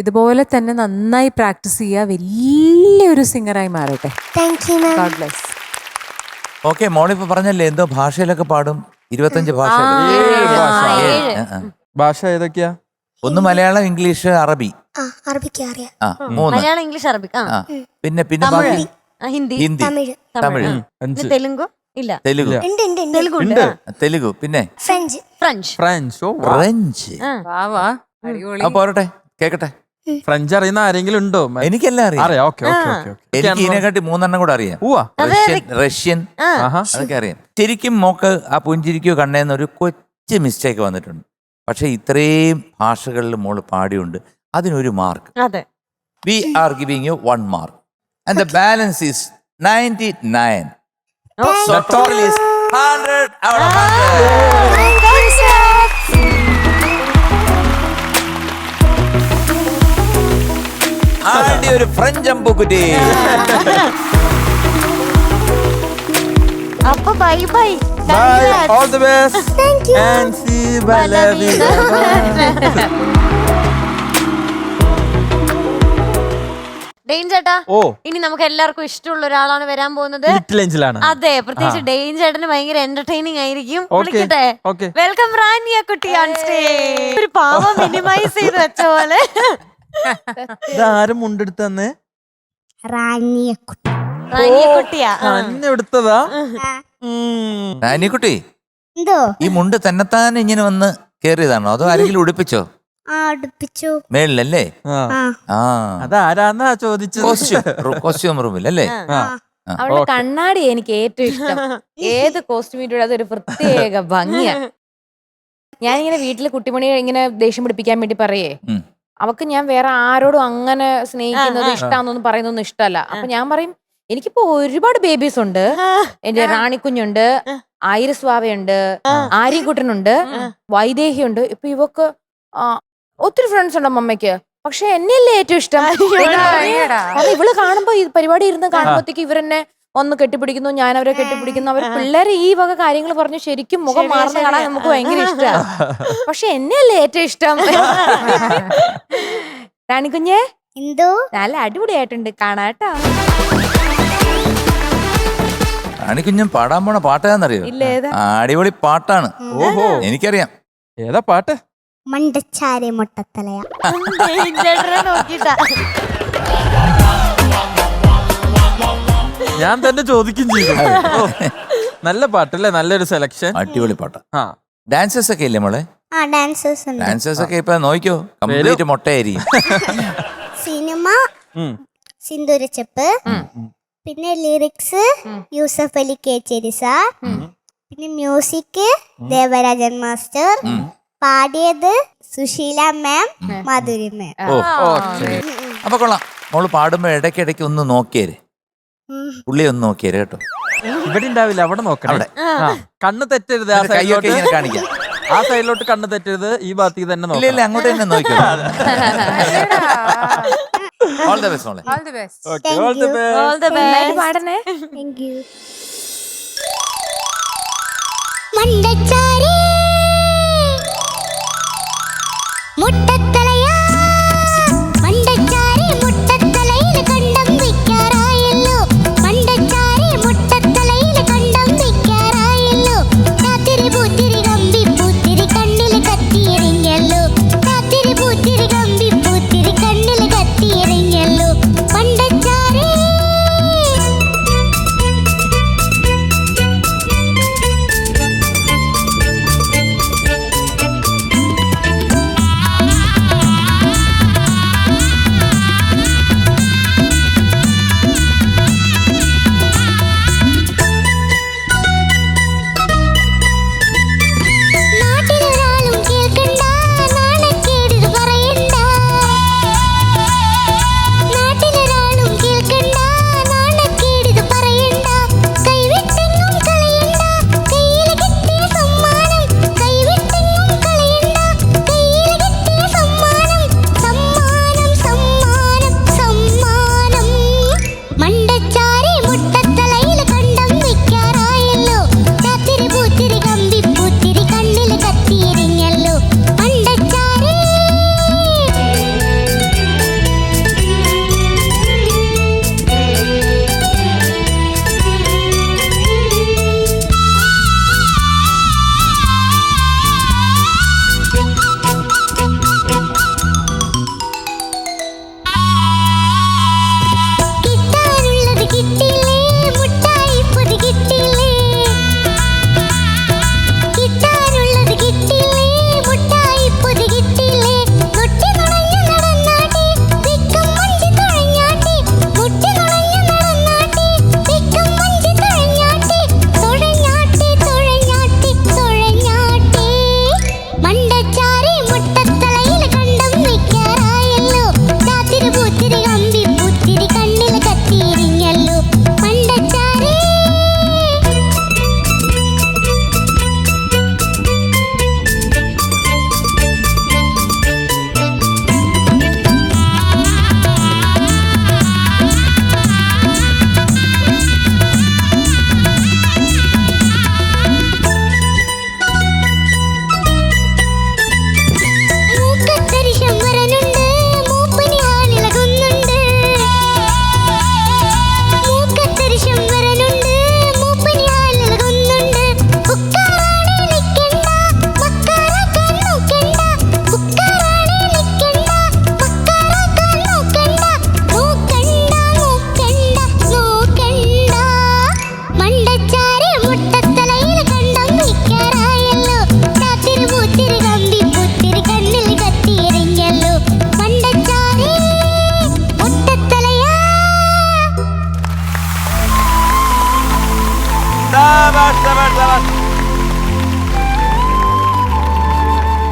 ഇതുപോലെ തന്നെ നന്നായി പ്രാക്ടീസ് ചെയ്യുക, വലിയൊരു സിംഗറായി മാറട്ടെ. God bless. ഓക്കെ, മോളിപ്പോ പറഞ്ഞല്ലേ എന്തോ ഭാഷയിലൊക്കെ പാടും. 25 ഭാഷ. ഭാഷ ഏതൊക്കെയാ? ഒന്ന് മലയാളം, ഇംഗ്ലീഷ്, അറബി. അറബിക്ക് അറിയാം. 3. Malayalam, English, Arabic. പിന്നെ ബാക്കി ഹിന്ദി, തമിഴ്, തെലുങ്കു ഇല്ല. തെലുഗു പിന്നെ ഫ്രഞ്ച്. ഫ്രഞ്ച്. പോരട്ടെ, കേക്കട്ടെ. ഫ്രഞ്ച് അറിയുന്ന ആരെങ്കിലും ഉണ്ടോ? എനിക്കെല്ലാം അറിയാം. എനിക്ക് ഇതിനെക്കാട്ടി 3 കൂടെ അറിയാം. റഷ്യൻ അതൊക്കെ അറിയാം. ശരിക്കും മോക്ക് ആ പുഞ്ചിരിക്കോ കണ്ണേന്നൊരു കൊച്ചു മിസ്റ്റേക്ക് വന്നിട്ടുണ്ട്. പക്ഷെ ഇത്രയും ഭാഷകളിൽ മോള് പാടിയുണ്ട്. അതിനൊരു mark. We are giving you 1 mark and the balance is 99. So total is 100 out of 100. ആദ്യ ഒരു ഫ്രഞ്ച് അമ്പുക്കുറ്റി. അപ്പൊ bye bye. All the best. Thank you. And see Balavi. Danger ചേട്ടാ ഓ ഇനി നമുക്ക് എല്ലാവർക്കും ഇഷ്ടമുള്ള ഒരാളാണ് വരാൻ പോകുന്നത്. ലിറ്റിൽ ഏഞ്ചലാണ്. അതെ, പ്രത്യേകിച്ച് ഡെയിൻ ചേട്ടന് ഭയങ്കര എന്റർടൈനിങ് ആയിരിക്കും. Okay, വിളിക്കട്ടെ? okay. വെൽക്കം റാനിയ കുട്ടി ഓൺ സ്റ്റേജ്. ഒരു പാവം മിനിമൈസ് ചെയ്ത് വെച്ച പോലെ. ഇതാരും മുണ്ടെടുത്ത് തന്നെ റാനിയ കുട്ടിയാ. അന്നെ എടുത്തതാ. നാനിക്കുട്ടി, എന്തോ ഈ മുണ്ട് തന്നെത്താൻ ഇങ്ങനെ വന്ന് കേറിയതാണോ അതോ ആരെങ്കിലും ഉടുപ്പിച്ചോ? അടുപ്പിച്ചു. മേളിലല്ലേ? ആ. ആ അതാരാന്നാ ചോദിച്ചത്? കോസ്റ്റ്യൂം റൂമിലല്ലേ? ആ. അവളുടെ Okay. കണ്ണാടി എനിക്ക് ഏറ്റവും ഇഷ്ടം. ഏത് കോസ്റ്റ്യൂമിലൂടെ അതൊരു പ്രത്യേക ഭംഗിയാ. ഞാനിങ്ങനെ വീട്ടില് കുട്ടിമണി ഇങ്ങനെ ദേഷ്യം പിടിപ്പിക്കാൻ വേണ്ടി പറയേ, ഉം. അവക്ക് ഞാൻ വേറെ ആരോടും അങ്ങനെ സ്നേഹിക്കുന്നത് ഇഷ്ടാന്നൊന്നും പറയുന്നൊന്നും ഇഷ്ടമല്ല. അപ്പൊ ഞാൻ പറയും, എനിക്കിപ്പോ ഒരുപാട് ബേബീസ് ഉണ്ട്. എന്റെ റാണിക്കുഞ്ഞുണ്ട്, ഐറിസ് വാവയുണ്ട്, ആര്യക്കുട്ടനുണ്ട്, വൈദേഹിയുണ്ട്. ഇപ്പൊ ഇവക്ക് ഒത്തിരി ഫ്രണ്ട്സ് ഉണ്ട് അമ്മയ്ക്ക്. പക്ഷെ എന്നെയല്ലേ ഏറ്റവും ഇഷ്ടം. കാരണം ഇവള് കാണുമ്പോ ഈ പരിപാടി ഇരുന്ന് കാണുമ്പോഴത്തേക്ക് ഇവരെന്നെ ഒന്ന് കെട്ടിപ്പിടിക്കുന്നു, ഞാൻ അവരെ കെട്ടിപ്പിടിക്കുന്നു. അവർ പിള്ളേരെ ഈ വക കാര്യങ്ങൾ പറഞ്ഞു ശരിക്കും മുഖം മാറുന്ന കാണാൻ നമുക്ക് ഭയങ്കര ഇഷ്ടമാണ്. പക്ഷെ എന്നെയല്ലേ ഏറ്റവും ഇഷ്ടം. റാണിക്കുഞ്ഞെ, എന്തോ നല്ല അടിപൊളിയായിട്ടുണ്ട് കാണാട്ടോ. റാണിക്കുഞ്ഞും പാടാൻ പോണ പാട്ടാന്നറിയോ? ഇല്ല, ഏതാ? അടിപൊളി പാട്ടാണ്. ഓഹോ, എനിക്കറിയാം. ഏതാ പാട്ട്? മണ്ടച്ചാരെ മുട്ടത്തലയ. ഡെയിൻ ചേട്ടനെ നോക്കിട്ടാ. ഞാൻ തന്നെ ചോദിക്കും ചെയ്തു. ഓ, നല്ല പാട്ടല്ലേ, നല്ലൊരു സെലക്ഷൻ. അടിപൊളി പാട്ടാ. ആ, ഡാൻസേഴ്സ് ഒക്കെ ഇല്ലേ മോളെ? ആ ഡാൻസേഴ്സ് ഉണ്ട്. ഡാൻസേഴ്സ് ഒക്കെ ഇപ്പൊ നോക്കിയോ, കംപ്ലീറ്റ് മുട്ടയായിരിക്കും. സിനിമ ഉം. സിന്ദൂരച്ചെപ്പ്, പിന്നെ ലിറിക്സ് യൂസഫ് അലി കേച്ചേരി സാർ, പിന്നെ മ്യൂസിക് ദേവരാജൻ മാസ്റ്റർ, പാടിയത് സുശീല മാം, മാധുരി മാം. ഓ, അപ്പൊ കൊള്ളാം. മോള് പാടുമ്പോ ഇടയ്ക്കിടയ്ക്ക് ഒന്ന് നോക്കിയേര്, പുള്ളി ഒന്ന് നോക്കിയേര് കേട്ടോ. ഇവിടെ ഉണ്ടാവില്ല, അവിടെ നോക്കണം. അവിടെ. ആ, കണ്ണ് തെറ്റരുത്. ആ കൈയൊക്കെ ഇങ്ങനെ സൈഡിലോട്ട്, കാണിക്കാം. ആ സൈഡിലോട്ട് കണ്ണ് തെറ്റരുത്. ഈ ഭാഗത്തേക്ക് തന്നെ ഇല്ല ഇല്ല, നോക്കണം. അങ്ങോട്ട് തന്നെ നോക്കിയോ. ഓൾ ദ ബെസ്റ്റ് മോളെ. All the best. Okay, all the best. All the best. നന്നായിട്ട് പാടണേ. Thank you. മണ്ടച്ചാരേ മുട്ടത്തലയാ, മണ്ടച്ചാരേ മുട്ടത്തലയിൽ കണ്ടം വിക്കാറായല്ലോ, മണ്ടച്ചാരേ മുട്ടത്തലയിൽ കണ്ടം വിക്കാറായല്ലോ, രാത്രി പൂത്തിരി കമ്പി പൂത്തിരി കണ്ണിൽ കത്തിയെറിഞ്ഞല്ലോ, രാത്രി പൂത്തിരി കമ്പി പൂത്തിരി കണ്ണിൽ കത്തിയെറിഞ്ഞല്ലോ, മണ്ടച്ചാരേ.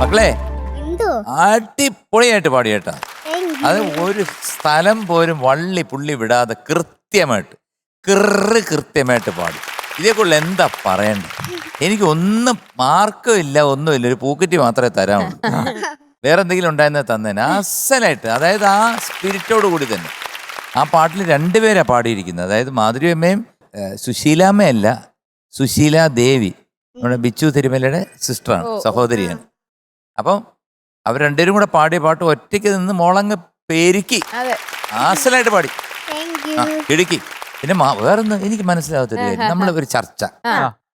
മക്കളെ എന്തോ അടിപൊളിയായിട്ട് പാടി കേട്ടാ. Thank you. അത് ഒരു സ്ഥലം പോലും വള്ളി പുള്ളി വിടാതെ കൃത്യമായിട്ട് കൃത്യമായിട്ട് പാടി. ഇതേക്കുള്ള എന്താ പറയണ്ടേ? എനിക്ക് ഒന്നും മാർക്കും ഇല്ല, ഒന്നുമില്ല, ഒരു പൂക്കുറ്റി മാത്രമേ തരാമുള്ളൂ. വേറെ എന്തെങ്കിലും ഉണ്ടായിരുന്നെ തന്നേനെ. അസലായിട്ട്, അതായത് ആ സ്പിരിറ്റോട് കൂടി തന്നെ. ആ പാട്ടിൽ രണ്ടുപേരാ പാടിയിരിക്കുന്നത്. അതായത് മാധുരി അമ്മയും സുശീലാമ്മയല്ല, സുശീല ദേവി, നമ്മുടെ ബിച്ചു തിരുമലയുടെ സിസ്റ്ററാണ്, സഹോദരിയാണ്. അപ്പം അവർ രണ്ടുപേരും കൂടെ പാടിയ പാട്ട് ഒറ്റയ്ക്ക് നിന്ന് മോളങ്ങ് പെരുക്കി ആസലായിട്ട് പാടി. Thank you. ആ ഇടുക്കി. പിന്നെ വേറൊന്ന് എനിക്ക് മനസ്സിലാവാത്തൊരു കാര്യം, നമ്മൾ ഒരു ചർച്ച,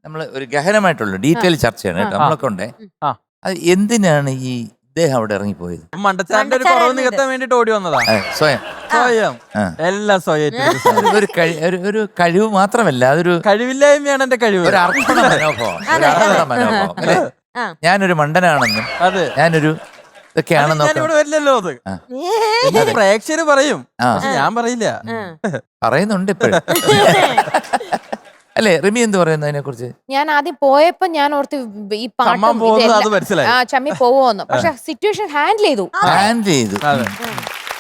നമ്മൾ ഒരു ഗഹനമായിട്ടുള്ള ഡീറ്റെയിൽ ചർച്ചയാണ് കേട്ടോ നമ്മളൊക്കെ ഉണ്ടേ. അത് എന്തിനാണ് ഈ ഇദ്ദേഹം അവിടെ ഇറങ്ങിപ്പോയത്? മണ്ടച്ചാറിന്റെ ഒരു കുറവ് നികത്താൻ വേണ്ടിട്ട് ഓടി വന്നതാ. സ്വയം എല്ലാം സ്വയം. ഒരു കഴിവ് മാത്രമല്ല, അതൊരു കഴിവില്ലായ്മയാണ് എന്റെ കഴിവ്. ഒരു അർപ്പണ മനോഭാവം, ഒരു അർപ്പണ മനോഭാവം അല്ലേ? ഞാനൊരു മണ്ടനാണെന്നും അതെ ഞാനൊരു ഇതൊക്കെയാണെന്നൊക്കെ ഞാനിവിടെ വരില്ലല്ലോ. അത് പ്രേക്ഷകര് പറയും, പക്ഷെ ഞാൻ പറയില്ല. പറയുന്നുണ്ട് ഇപ്പോഴും. അല്ലേ റിമി എന്ത് പറയുന്നു അതിനെ കുറിച്ച്? ഞാൻ ആദ്യം പോയപ്പോ ഞാൻ ഓർത്ത് ഈ ചമ്മാൻ പോകുന്നത് അത് മനസ്സിലായി. ചമ്മി പോവോന്ന്. പക്ഷെ സിറ്റുവേഷൻ ഹാൻഡിൽ ചെയ്തു.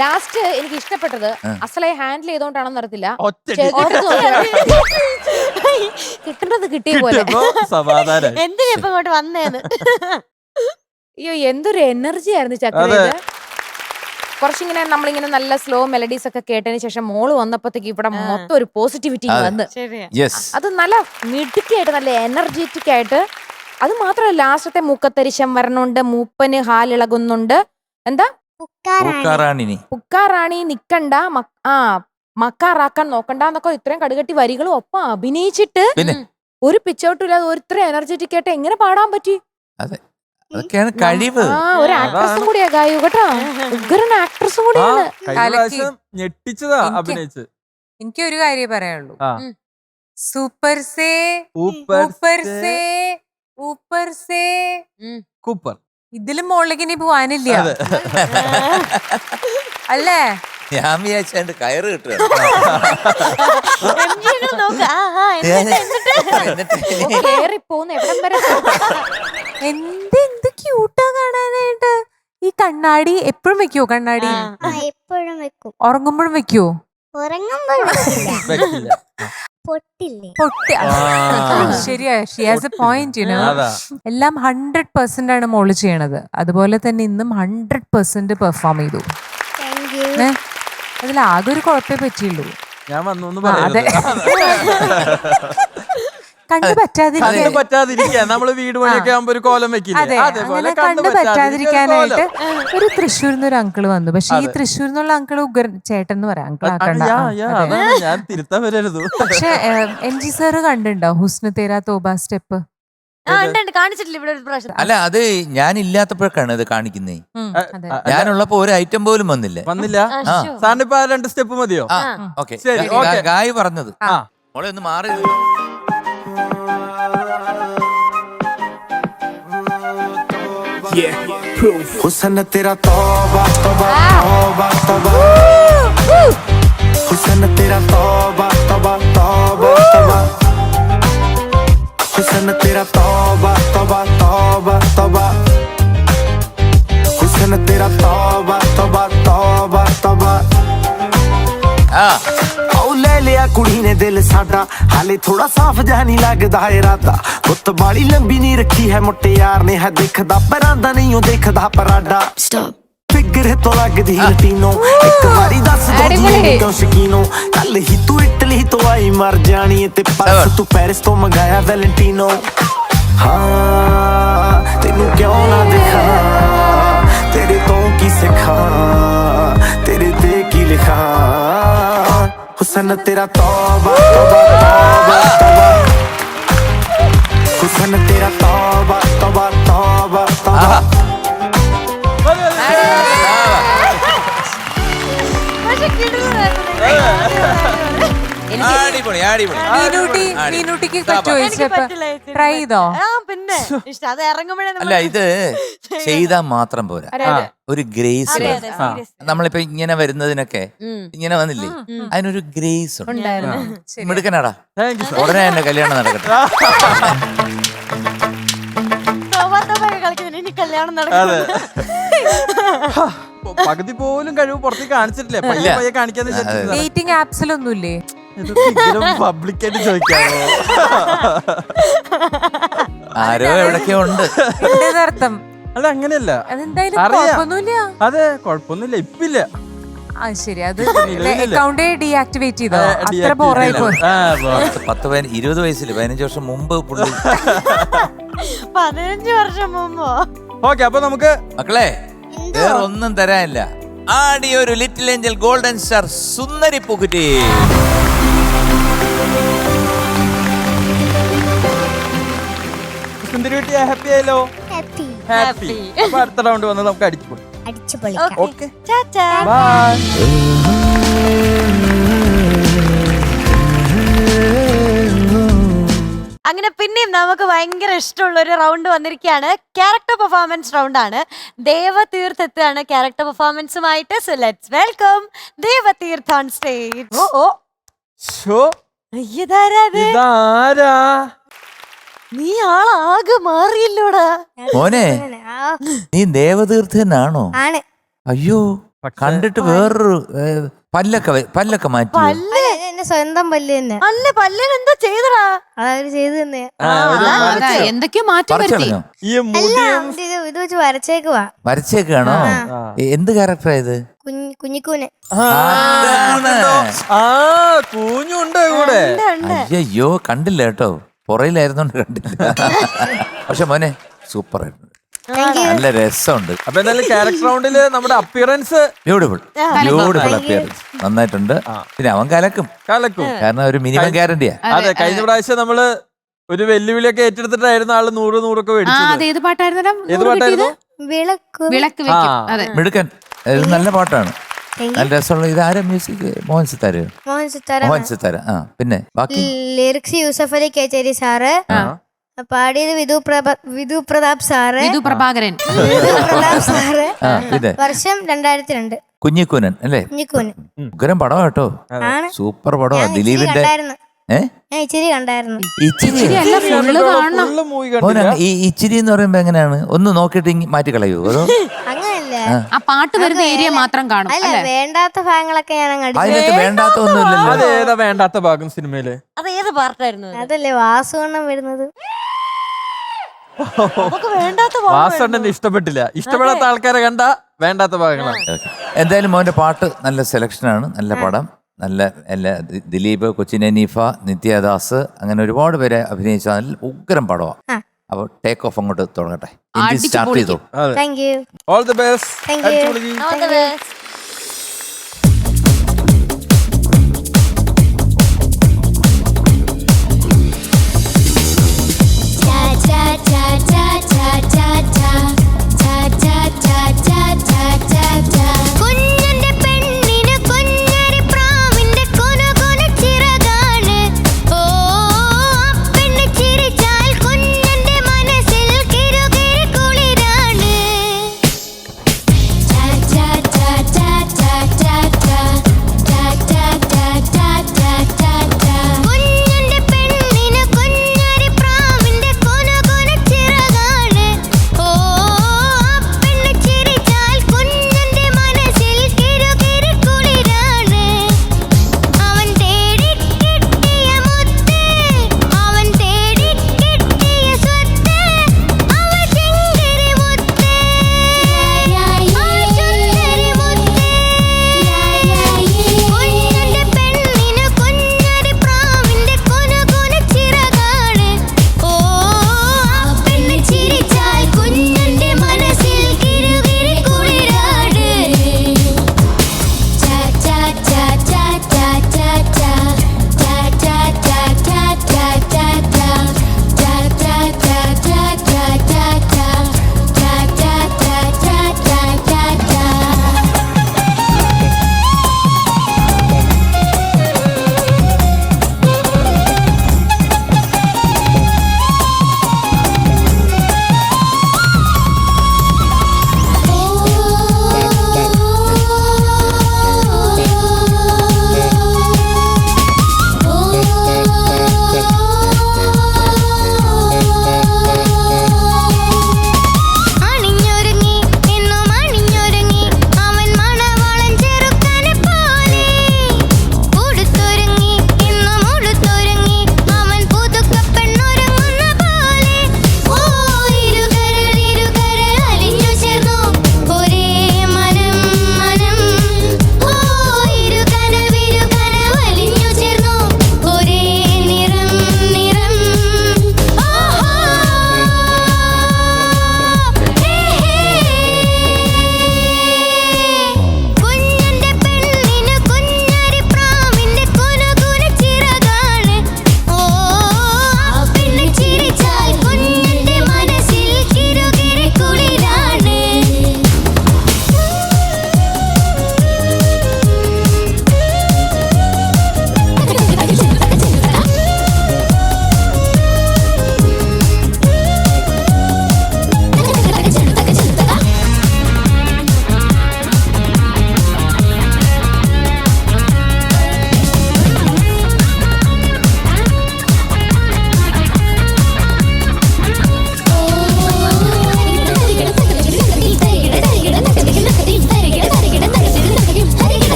ലാസ്റ്റ് എനിക്ക് ഇഷ്ടപ്പെട്ടത് അസലെ ഹാൻഡിൽ ചെയ്തോണ്ടാണെന്ന് അറിയത്തില്ല, കിട്ടുന്നത് കിട്ടിയ പോലെ. സമാധാനം. എന്തിനാ ഇപ്പൊ ഇങ്ങോട്ട് വന്നേന്ന്. അയ്യോ എന്തൊരു എനർജി ആയിരുന്നു ചക്ര. കുറച്ചിങ്ങനെ നമ്മളിങ്ങനെ നല്ല സ്ലോ മെലഡീസ് ഒക്കെ കേട്ടതിന് ശേഷം മോള് വന്നപ്പോഴത്തേക്ക് ഇവിടെ മൊത്തം ഒരു പോസിറ്റിവിറ്റി വന്ന്. അത് നല്ല മിടുക്കിയായിട്ട്, നല്ല എനർജറ്റിക് ആയിട്ട്. അത് മാത്രമല്ല ലാസ്റ്റത്തെ മുക്കത്തരിശം വരണുണ്ട്, മൂപ്പന് ഹാലിളകുന്നുണ്ട്, എന്താ പുക്കാറാണി നിക്കണ്ട, മക്കാറാക്കാൻ നോക്കണ്ട എന്നൊക്കെ ഇത്രയും കടുകട്ടി വരികളും ഒപ്പം അഭിനയിച്ചിട്ട് ഒരു പിച്ചോട്ടില്ലാതെ ഒരു എനർജറ്റിക് ആയിട്ട് എങ്ങനെ പാടാൻ പറ്റി? അതൊക്കെയാണ് കഴിവ്. ഒരു ആക്ട്രസും കൂടിയാ ഗായു കേട്ടോ, ഉഗ്രൻ ആക്ട്രസും കൂടിയാണ്. ഞെട്ടിച്ചതാ അഭിനയിച്ച്. എനിക്ക് ഒരു കാര്യം പറയാനുള്ളൂ, സൂപ്പർ സേ ഊപ്പർ സേ കൂപ്പർ. ഇതിലും മുകളിലേക്ക് ഇനി പോവാനില്ല അല്ലേ? ഞാൻ വിചാരിച്ചാണ്ട് കയറ് കിട്ടുക. എന്ത് ക്യൂട്ടാ കാണാനായിട്ട്. ഈ കണ്ണാടി എപ്പോഴും വെക്കുവോ? കണ്ണാടി എപ്പോഴും വെക്കും. ഉറങ്ങുമ്പോഴും വെക്കുവോ? ഉറങ്ങുമ്പോൾ പൊട്ടില്ലേ? ശരിയാ, ഷി ഹാസ് എ പോയിന്റ്. എല്ലാം 100% ആണ് മോള് ചെയ്യണത്. അതുപോലെ തന്നെ ഇന്നും 100% പെർഫോം ചെയ്തു. അതിൽ ആകെ ഒരു കുഴപ്പമേ പറ്റിയുള്ളൂ, ഞാൻ വന്നു അതെ കണ്ടു പറ്റാതിരിക്കാൻ. നമ്മള് വീട് പണിയൊക്കെ ആകുമ്പോ ഒരു കോലം വെക്കില്ലേ, അങ്ങനെ കണ്ടു പറ്റാതിരിക്കാനായിട്ട് ഒരു തൃശ്ശൂരിന്ന് ഒരു അങ്കിള് വന്നു. പക്ഷെ ഈ തൃശ്ശൂർ എന്നുള്ള അങ്കിള് ഉഗ്രൻ ചേട്ടൻ എന്ന് പറയാം, അങ്കിൾ ആക്കണ്ട. ഞാൻ തിരുത്താൻ വരരുത്. പക്ഷെ MG സാറ് കണ്ടിട്ടുണ്ടോ ഹുസ്ന തേരാ തോബ സ്റ്റെപ്പ്? കാണിച്ചിട്ടില്ല ഇവിടെ ഒരു പ്രാവശ്യം. അല്ല അത് ഞാൻ ഇല്ലാത്തപ്പോഴൊക്കെയാണ് ഇത് കാണിക്കുന്നേ. ഞാനുള്ളപ്പോ ഒരു ഐറ്റം പോലും വന്നില്ല. സാറിന് ഇപ്പൊ 2 സ്റ്റെപ്പ് മതിയോ? ഓക്കെ, ഗായി പറഞ്ഞത് മോളെ ഒന്ന് മാറി. हुस्न तेरा तौबा तौबा तौबा तौबा, हुस्न तेरा तौबा तौबा तौबा तौबा, हुस्न तेरा तौबा तौबा तौबा तौबा, हुस्न तेरा तौबा तौबा तौबा तौबा। ले लिया कुड़ी ने दिल साडा, हाले थोड़ा साफ जा नहीं लगदा इरादा। गुत्त बाली लंबी नहीं रखी है मुट्टे यार ने, है दिखदा परांदा नहीं ओ देखदा पराडा। फिगर तो लगदी लटीनो, एक बारी दस दो जी क्यों शकीनो। कल ही तू इटली तो आई मर जानी ते परस तू पेरिस तो मंगाया वैलेंटिनो। हाँ तेनू क्यों ना दिखा, तेरे तो की सिखा, तेरे ते की लिखा। हुस्न तेरा तौबा तौबा तौबा तौबा, हुस्न तेरा तौबा तौबा तौबा तौबा। മീനൂട്ടിക്ക് ട്രൈ ചെയ്തോ? പിന്നെ അത് ഇറങ്ങുമ്പോഴേ അല്ല ഇത് ചെയ്താൽ മാത്രം പോരാ, ഒരു ഗ്രേസ്. നമ്മളിപ്പോ ഇങ്ങനെ വരുന്നതിനൊക്കെ ഇങ്ങനെ വന്നില്ലേ, അതിനൊരു ഗ്രേസ് ഉണ്ട്. മിടുക്കനാടാ, ഉടനെ തന്നെ കല്യാണം നടക്കട്ടെ. കളിക്കുന്നതിന് ഇനി കല്യാണം അതെ. നടക്കും. പകുതി പോലും കഴിവ് പുറത്തേക്ക് കാണിച്ചിട്ടില്ലേ, പയ്യെ പയ്യെ കാണിക്കാന്ന് വിചാരിച്ചതാ. ഡേറ്റിംഗ് ആപ്സിലൊന്നുമില്ലേ? പബ്ലിക്കായിട്ട് ചോദിക്കാമോ? ആരോ എവിടൊക്കെ ഉണ്ട്. അർത്ഥം അല്ല അങ്ങനെയല്ല, അതെന്തായാലും അറിയാം. കുഴപ്പമൊന്നുമില്ല. അതെ കുഴപ്പമൊന്നുമില്ല, ഇപ്പില്ല. ആ ശരി, അത് അക്കൗണ്ട് ഡീആക്ടിവേറ്റ് ചെയ്തോ? അത്ര ബോറായി പോയി. 20 വയസ്സിൽ 15 വർഷം മുമ്പ് പുള്ളി. 15 വർഷം മുമ്പോ? ഓക്കെ, അപ്പൊ നമുക്ക് മക്കളെ വേറെ ഒന്നും തരാനില്ല. ആടി ഒരു ലിറ്റിൽ ഏഞ്ചൽ ഗോൾഡൻ സ്റ്റാർ സുന്ദരി പൂക്കുറ്റി. സുന്ദരിക്കുട്ടി ഹാപ്പി ആയല്ലോ? Happy happy. അപ്പൊ അടുത്ത റൗണ്ട് വന്ന് നമുക്ക് അടിച്ചു പോയി. അടിച്ചു പൊളിക്കാം. ഓക്കെ, ടാറ്റാ. ബൈ. അങ്ങനെ പിന്നെയും നമുക്ക് ഭയങ്കര ഇഷ്ടമുള്ള ഒരു റൗണ്ട് വന്നിരിക്കുകയാണ്. ക്യാരക്ടർ പെർഫോമൻസ് റൗണ്ട് ആണ്. ദേവതീർത്ത് എത്തുകയാണ് ക്യാരക്ടർ പെർഫോമൻസുമായിട്ട്. So let's welcome Devatheerth on stage. ഓ ശോ, ഇതാരാ? ഇതാരാ? നീ ആളാകെ മാറിയല്ലോടാ. മോനെ, നീ ദേവതീർത്ഥനാണോ? ആണ്. അയ്യോ, കണ്ടിട്ട് വേറൊരു പല്ലൊക്കെ മാറ്റി. എന്റെ സ്വന്തം പല്ല് തന്നെ. അല്ല, പല്ലിന് എന്താ ചെയ്തടാ? അതവര് ചെയ്ത് തന്നെ. എന്തൊക്കെയോ മാറ്റം വരുത്തി. പറിച്ചളഞ്ഞോ? ഈ അല്ല, മുടിയും ഇത് വെച്ച് വരച്ചേക്കുവാ. വരച്ചേക്കാണോ? എന്ത് ക്യാരക്ടറായത്? കുഞ്ഞിക്കൂന്. ആ കൂഞ്ഞുണ്ട് കൂടെ. അയ്യോ, കണ്ടില്ല കേട്ടോ, പുറയിലായിരുന്നോണ്ട് കണ്ടില്ല. പക്ഷെ മോനെ സൂപ്പർ ആയിരുന്നു, നല്ല രസമുണ്ട്. അപ്പൊ എന്തായാലും ക്യാരക്ടർ റൗണ്ടില് നമ്മുടെ അപ്പിയറൻസ് ബ്യൂട്ടിഫുൾ അപ്പിയറൻസ് നന്നായിട്ടുണ്ട്. പിന്നെ അവൻ കലക്കും, കാരണം ഒരു മിനിമം ഗ്യാരണ്ടിയാ. അതെ, കഴിഞ്ഞ പ്രാവശ്യം നമ്മള് ഒരു വെല്ലുവിളിയൊക്കെ ഏറ്റെടുത്തിട്ടായിരുന്നു ആള് 100 മേടിച്ചത്. ഏത് പാട്ടായിരുന്നു? ഏത് പാട്ടായിരുന്നു? വിളക്ക് വെക്കും. അതെ, മിടുക്കൻ. ഇത് നല്ല പാട്ടാണ്, നല്ല രസമുള്ള. ഇത് ആരാ മ്യൂസിക്? മോഹൻ സിത്താര. മോഹൻ സിത്താര. ആ, പിന്നെ ബാക്കി ലിറിക്സ് യൂസഫ് അലി കേച്ചേരി സാറ്, പാടിയത് വിധു പ്രതാപ് സാറ്. പ്രഭാകരൻ. പ്രതാപ് സാറ്. പിന്നെ വർഷം 2002. കുഞ്ഞിക്കൂനൻ അല്ലേ? കുഞ്ഞിക്കൂന്. ഉഗ്രം പടം കേട്ടോ, ആണ്. സൂപ്പർ പടമാ. ഞാൻ ഇച്ചിരി ദിലീപിന്റെ കണ്ടായിരുന്നു. ഞാൻ ഇച്ചിരി കണ്ടായിരുന്നു. കാണണം. മൂവി മോനെ, ഈ ഇച്ചിരി എന്ന് പറയുമ്പോ എങ്ങനെയാണ്? ഒന്ന് നോക്കിയിട്ട് മാറ്റി കളയൂ അതോ? അങ്ങനല്ല, ആ പാട്ട് വരുന്ന ഏരിയ മാത്രം കാണും. അല്ല, വേണ്ടാത്ത ഭാഗങ്ങളൊക്കെ ഞാൻ അങ്ങ് അടിച്ചു. അതിനകത്ത് വേണ്ടാത്ത ഒന്നുമില്ലല്ലോ. അത് ഏതാ വേണ്ടാത്ത ഭാഗം സിനിമയില്? അത് ഏത് പാർട്ടായിരുന്നു? അതല്ലേ വാസുവണ്ണം വരുന്നത്. നമുക്ക് വേണ്ടാത്ത വാസണ്ണന് ഇഷ്ടപ്പെട്ടില്ല. ഇഷ്ടപ്പെടാത്ത ആൾക്കാരെ കണ്ട വേണ്ടാത്ത ഭാഗങ്ങളാണ്. Okay. എന്തായാലും മോന്റെ പാട്ട് നല്ല സെലക്ഷനാണ്, നല്ല പടം, നല്ല എല്ലാ ദിലീപ്, കൊച്ചിൻ ഹനീഫ, നിത്യദാസ്, അങ്ങനെ ഒരുപാട് പേരെ അഭിനയിച്ച നല്ല ഉഗ്രം പടമാണ്. അപ്പൊ ടേക്ക് ഓഫ് അങ്ങോട്ട് തുടങ്ങട്ടെ. സ്റ്റാർട്ട് ചെയ്തോ. Thank you. All the best. Thank U. All the best. കുഞ്ഞന്റെ പെണ്ണിന് കുഞ്ഞരി പ്രാവിന്റെ കുനുകുന ചിറകാണ്. ഓ, പെണ്ണ് ചിരിച്ചാൽ കുഞ്ഞന്റെ മനസ്സിൽ കിരുകിരി കുളിരാണ്.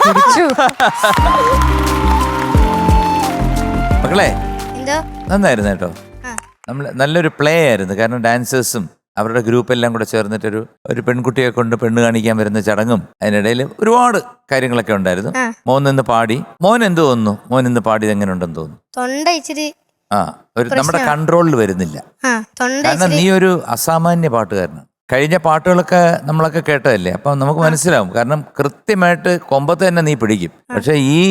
കുടിച്ചു. മക്കളെ എന്തോ നന്നായിരുന്നു കേട്ടോ. ആ. നമ്മൾ നല്ലൊരു പ്ലേ ആയിരുന്നു. കാരണം ഡാൻസേഴ്സും അവരുടെ ഗ്രൂപ്പ് എല്ലാം കൂടെ ചേർന്നിട്ടൊരു ഒരു പെൺകുട്ടിയെ കൊണ്ട് പെണ്ണ് കാണിക്കാൻ വരുന്ന ചടങ്ങും അതിനിടയിൽ ഒരുപാട് കാര്യങ്ങളൊക്കെ ഉണ്ടായിരുന്നു. മോൻ നിന്ന് പാടി. മോൻ എന്ത് തോന്നുന്നു? മോൻ ഇന്ന് പാടിയത് എങ്ങനെ ഉണ്ടെന്ന് തോന്നുന്നു? തൊണ്ട ഇച്ചിരി ഒരു നമ്മുടെ കൺട്രോളിൽ വരുന്നില്ല. തൊണ്ട കാരണം നീ ഒരു അസാമാന്യ പാട്ടുകാരനാണ്. കഴിഞ്ഞ പാട്ടുകളൊക്കെ നമ്മളൊക്കെ കേട്ടതല്ലേ, അപ്പം നമുക്ക് മനസ്സിലാവും. കാരണം കൃത്യമായിട്ട് കൊമ്പത്ത് തന്നെ നീ പിടിക്കും. പക്ഷെ ഈ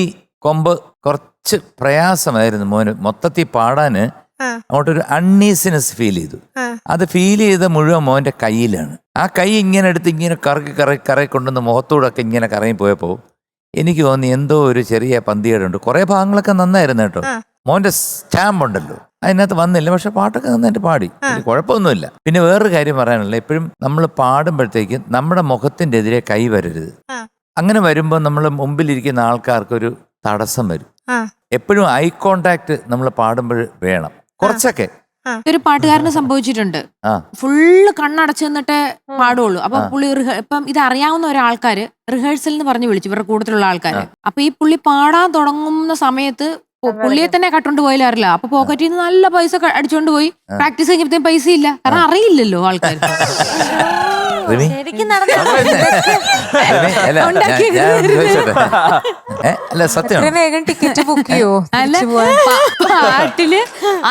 കൊമ്പ് കുറച്ച് പ്രയാസമായിരുന്നു മോന് മൊത്തത്തിൽ പാടാന്. അങ്ങോട്ടൊരു അൺഈസിനെസ് ഫീൽ ചെയ്തു. അത് ഫീൽ ചെയ്ത മുഴുവൻ മോന്റെ കയ്യിലാണ്. ആ കൈ ഇങ്ങനെ എടുത്ത് ഇങ്ങനെ കറക്കി കൊണ്ടുവന്ന് മുഖത്തൂടൊക്കെ ഇങ്ങനെ കറങ്ങി പോയപ്പോൾ എനിക്ക് തോന്നി എന്തോ ഒരു ചെറിയ പന്തികേടുണ്ട്. കുറെ ഭാഗങ്ങളൊക്കെ നന്നായിരുന്നു കേട്ടോ. മോന്റെ സ്റ്റാമ്പ് ഉണ്ടല്ലോ അതിനകത്ത് വന്നില്ല. പക്ഷെ പാട്ടൊക്കെ നന്നായിട്ട് പാടി, കുഴപ്പമൊന്നുമില്ല. പിന്നെ വേറൊരു കാര്യം പറയാനുള്ള, എപ്പോഴും നമ്മൾ പാടുമ്പോഴത്തേക്കും നമ്മുടെ മുഖത്തിന്റെ എതിരെ കൈ വരരുത്. അങ്ങനെ വരുമ്പോൾ നമ്മൾ മുമ്പിലിരിക്കുന്ന ആൾക്കാർക്കൊരു തടസ്സം വരും. എപ്പോഴും ഐ കോണ്ടാക്ട് നമ്മൾ പാടുമ്പോൾ വേണം കുറച്ചൊക്കെ. ഒരു പാട്ടുകാരന് സംഭവിച്ചിട്ടുണ്ട്. ഫുള്ള് കണ്ണടച്ചു നിന്നിട്ടേ പാടുള്ളൂ. അപ്പൊ പുള്ളി ഇപ്പം ഇത് അറിയാവുന്ന ഒരാൾക്കാര് റിഹേഴ്സൽ എന്ന് പറഞ്ഞു വിളിച്ചു, ഇവരുടെ കൂട്ടത്തിലുള്ള ആൾക്കാര്. അപ്പൊ ഈ പുള്ളി പാടാൻ തുടങ്ങുന്ന സമയത്ത് പുള്ളിയെ തന്നെ കട്ടോണ്ട് പോയാലും അറിയില്ല. അപ്പൊ പോക്കറ്റിൽ നിന്ന് നല്ല പൈസ അടിച്ചോണ്ട് പോയി. പ്രാക്ടീസ് കഴിഞ്ഞപ്പോഴത്തേക്കും പൈസ ഇല്ല, കാരണം അറിയില്ലല്ലോ ആൾക്കാർ. വേഗം ടിക്കറ്റ് ബുക്ക് ചെയ്യോ? പാട്ടില്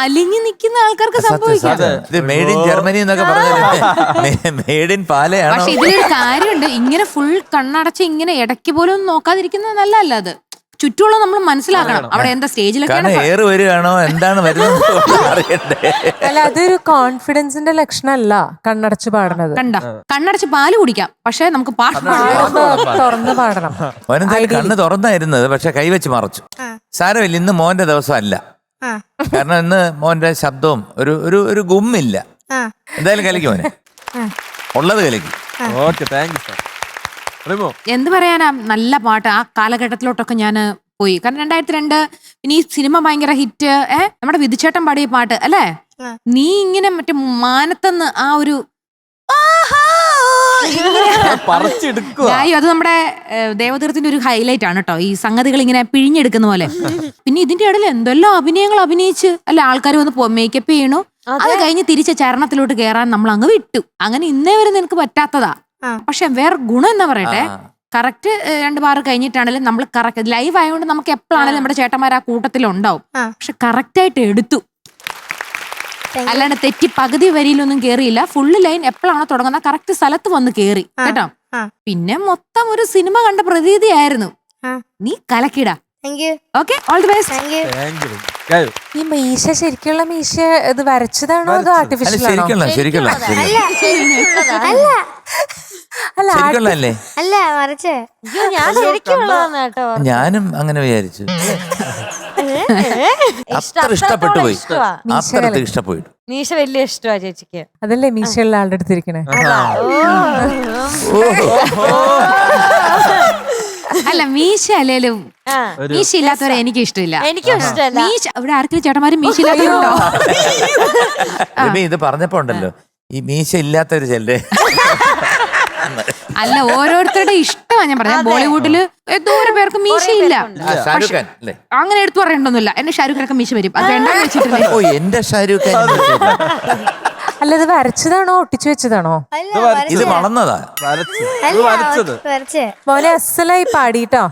അലിഞ്ഞു നിൽക്കുന്ന ആൾക്കാർക്ക് സംഭവിക്കാം. ഇത് മെയ്ഡ് ഇൻ ജർമ്മനി എന്നൊക്കെ പറഞ്ഞാൽ മെയ്ഡ് ഇൻ പാലയാണ്. പക്ഷെ ഇതിലൊരു കാര്യമുണ്ട്, ഇങ്ങനെ ഫുൾ കണ്ണടച്ച് ഇങ്ങനെ ഇടയ്ക്ക് പോലും നോക്കാതിരിക്കുന്നത് നല്ലതല്ല. അത് ചുറ്റുമുള്ള നമ്മൾ മനസ്സിലാക്കണം അവിടെ എന്താ സ്റ്റേജിലൊക്കെ ഏറ് വരികയാണോ എന്താണ് വരുന്നത് അറിയണ്ടേ. അല്ല, അതൊരു കോൺഫിഡൻസിന്റെ ലക്ഷണമല്ല കണ്ണടച്ച് പാടുന്നത്. കണ്ണടച്ച് പാല് കുടിക്കാം, പക്ഷെ നമുക്ക് തുറന്ന് പാടണം. മോനെന്തായാലും കണ്ണ് തുറന്നായിരുന്നത്, പക്ഷെ കൈവച്ച് മറച്ചു. സാരമില്ല, ഇന്ന് മോന്റെ ദിവസം അല്ല. കാരണം ഇന്ന് മോന്റെ ശബ്ദവും ഒരു ഗുമ്മില്ല. എന്തായാലും കലക്കി മോനെ, ഉള്ളത് കലക്കി. Okay, thank you sir. എന്ത് പറയാനാ, നല്ല പാട്ട്. ആ കാലഘട്ടത്തിലോട്ടൊക്കെ ഞാൻ പോയി. കാരണം 2002 പിന്നെ ഈ സിനിമ ഭയങ്കര ഹിറ്റ്. നമ്മുടെ വിധുചേട്ടൻ പാടിയ പാട്ട് അല്ലേ, നീ ഇങ്ങനെ മറ്റേ മാനത്തെന്ന് ആ ഒരു അത് നമ്മുടെ ദേവതീർത്തിന്റെ ഒരു ഹൈലൈറ്റ് ആണ് കേട്ടോ. ഈ സംഗതികൾ ഇങ്ങനെ പിഴിഞ്ഞെടുക്കുന്ന പോലെ. പിന്നെ ഇതിന്റെ ഇടയിൽ എന്തെല്ലാം അഭിനയങ്ങൾ അഭിനയിച്ച് അല്ലെ ആൾക്കാർ വന്ന് മേക്കപ്പ് ചെയ്യണു. അത് കഴിഞ്ഞ് തിരിച്ച് ചരണത്തിലോട്ട് കയറാൻ നമ്മൾ അങ്ങ് വിട്ടു. അങ്ങനെ ഇന്നേ വരെ നിനക്ക് പറ്റാത്തതാ. പക്ഷെ വേറെ ഗുണം എന്നാ പറയട്ടെ, കറക്റ്റ് 2 ബാർ കഴിഞ്ഞിട്ടാണെങ്കിലും നമ്മൾ കറക്റ്റ് ലൈവ് ആയതുകൊണ്ട് നമുക്ക് എപ്പോഴാണെങ്കിലും നമ്മുടെ ചേട്ടന്മാർ ആ കൂട്ടത്തിലുണ്ടാവും. പക്ഷെ കറക്റ്റ് ആയിട്ട് എടുത്തു, അല്ലാണ്ട് തെറ്റി പകുതി വരിയിലൊന്നും കേറിയില്ല. ഫുള്ള് ലൈൻ എപ്പോഴാണോ തുടങ്ങുന്നത് കറക്റ്റ് സ്ഥലത്ത് വന്ന് കേറി കേട്ടോ. പിന്നെ മൊത്തം ഒരു സിനിമ കണ്ട പ്രതീതിയായിരുന്നു. നീ കലക്കിടാ. Okay, all the best. ഈ മീശ ശരിക്കുള്ള മീശ ഇത് വരച്ചതാണോ അതോ ആർട്ടിഫിഷ്യൽ ആണോ? ശരിക്കുള്ള അല്ല മറിച്ച് ഞാൻ ശരിക്കും ഉള്ളതാണ് കേട്ടോ. ഞാനും അങ്ങനെ വിചാരിച്ചു. അത്ര ഇഷ്ടപ്പെട്ടു പോയി, അത്ര ഇഷ്ടപ്പെട്ടു. മീശ വലിയ ഇഷ്ടമാ ചേച്ചിക്ക്. അതല്ലേ മീശയുള്ള ആളുടെ അടുത്തിരിക്കണേ. അല്ല, മീശ അല്ലേലും മീശ ഇല്ലാത്തവരെ എനിക്ക് ഇഷ്ടമില്ല. എനിക്കും ഇഷ്ടമല്ല. മീശ ഇവിടെ ആർക്കും ചേട്ടന്മാരും മീശ ഇല്ലാത്തവരുണ്ടോ? ഇത് പറഞ്ഞപ്പോ ഉണ്ടല്ലോ ഈ മീശ ഇല്ലാത്തൊരു ചെല്ലേ. അല്ല, ഓരോരുത്തരുടെ ഇഷ്ടമാണ് ഞാൻ പറഞ്ഞത്. ബോളിവുഡില് എന്തോരം പേർക്ക് മീശയില്ല. ഷാരൂഖ് ഖാൻ അല്ലേ? അങ്ങനെ എടുത്തു പറയണ്ടൊന്നുമില്ല. എന്റെ ഷാരൂഖ് ഖാനൊക്കെ മീശ വരും. അത് വേണ്ടെന്ന് വെച്ചിട്ടില്ലേ? ഓ, എന്റെ ഷാരൂഖ് ഖാൻ. അല്ല, ഇത് വരച്ചതാണോ ഒട്ടിച്ചു വെച്ചതാണോ? ഇത് വളർന്നതാ. മോനെ അസലായി പാടിട്ടോ.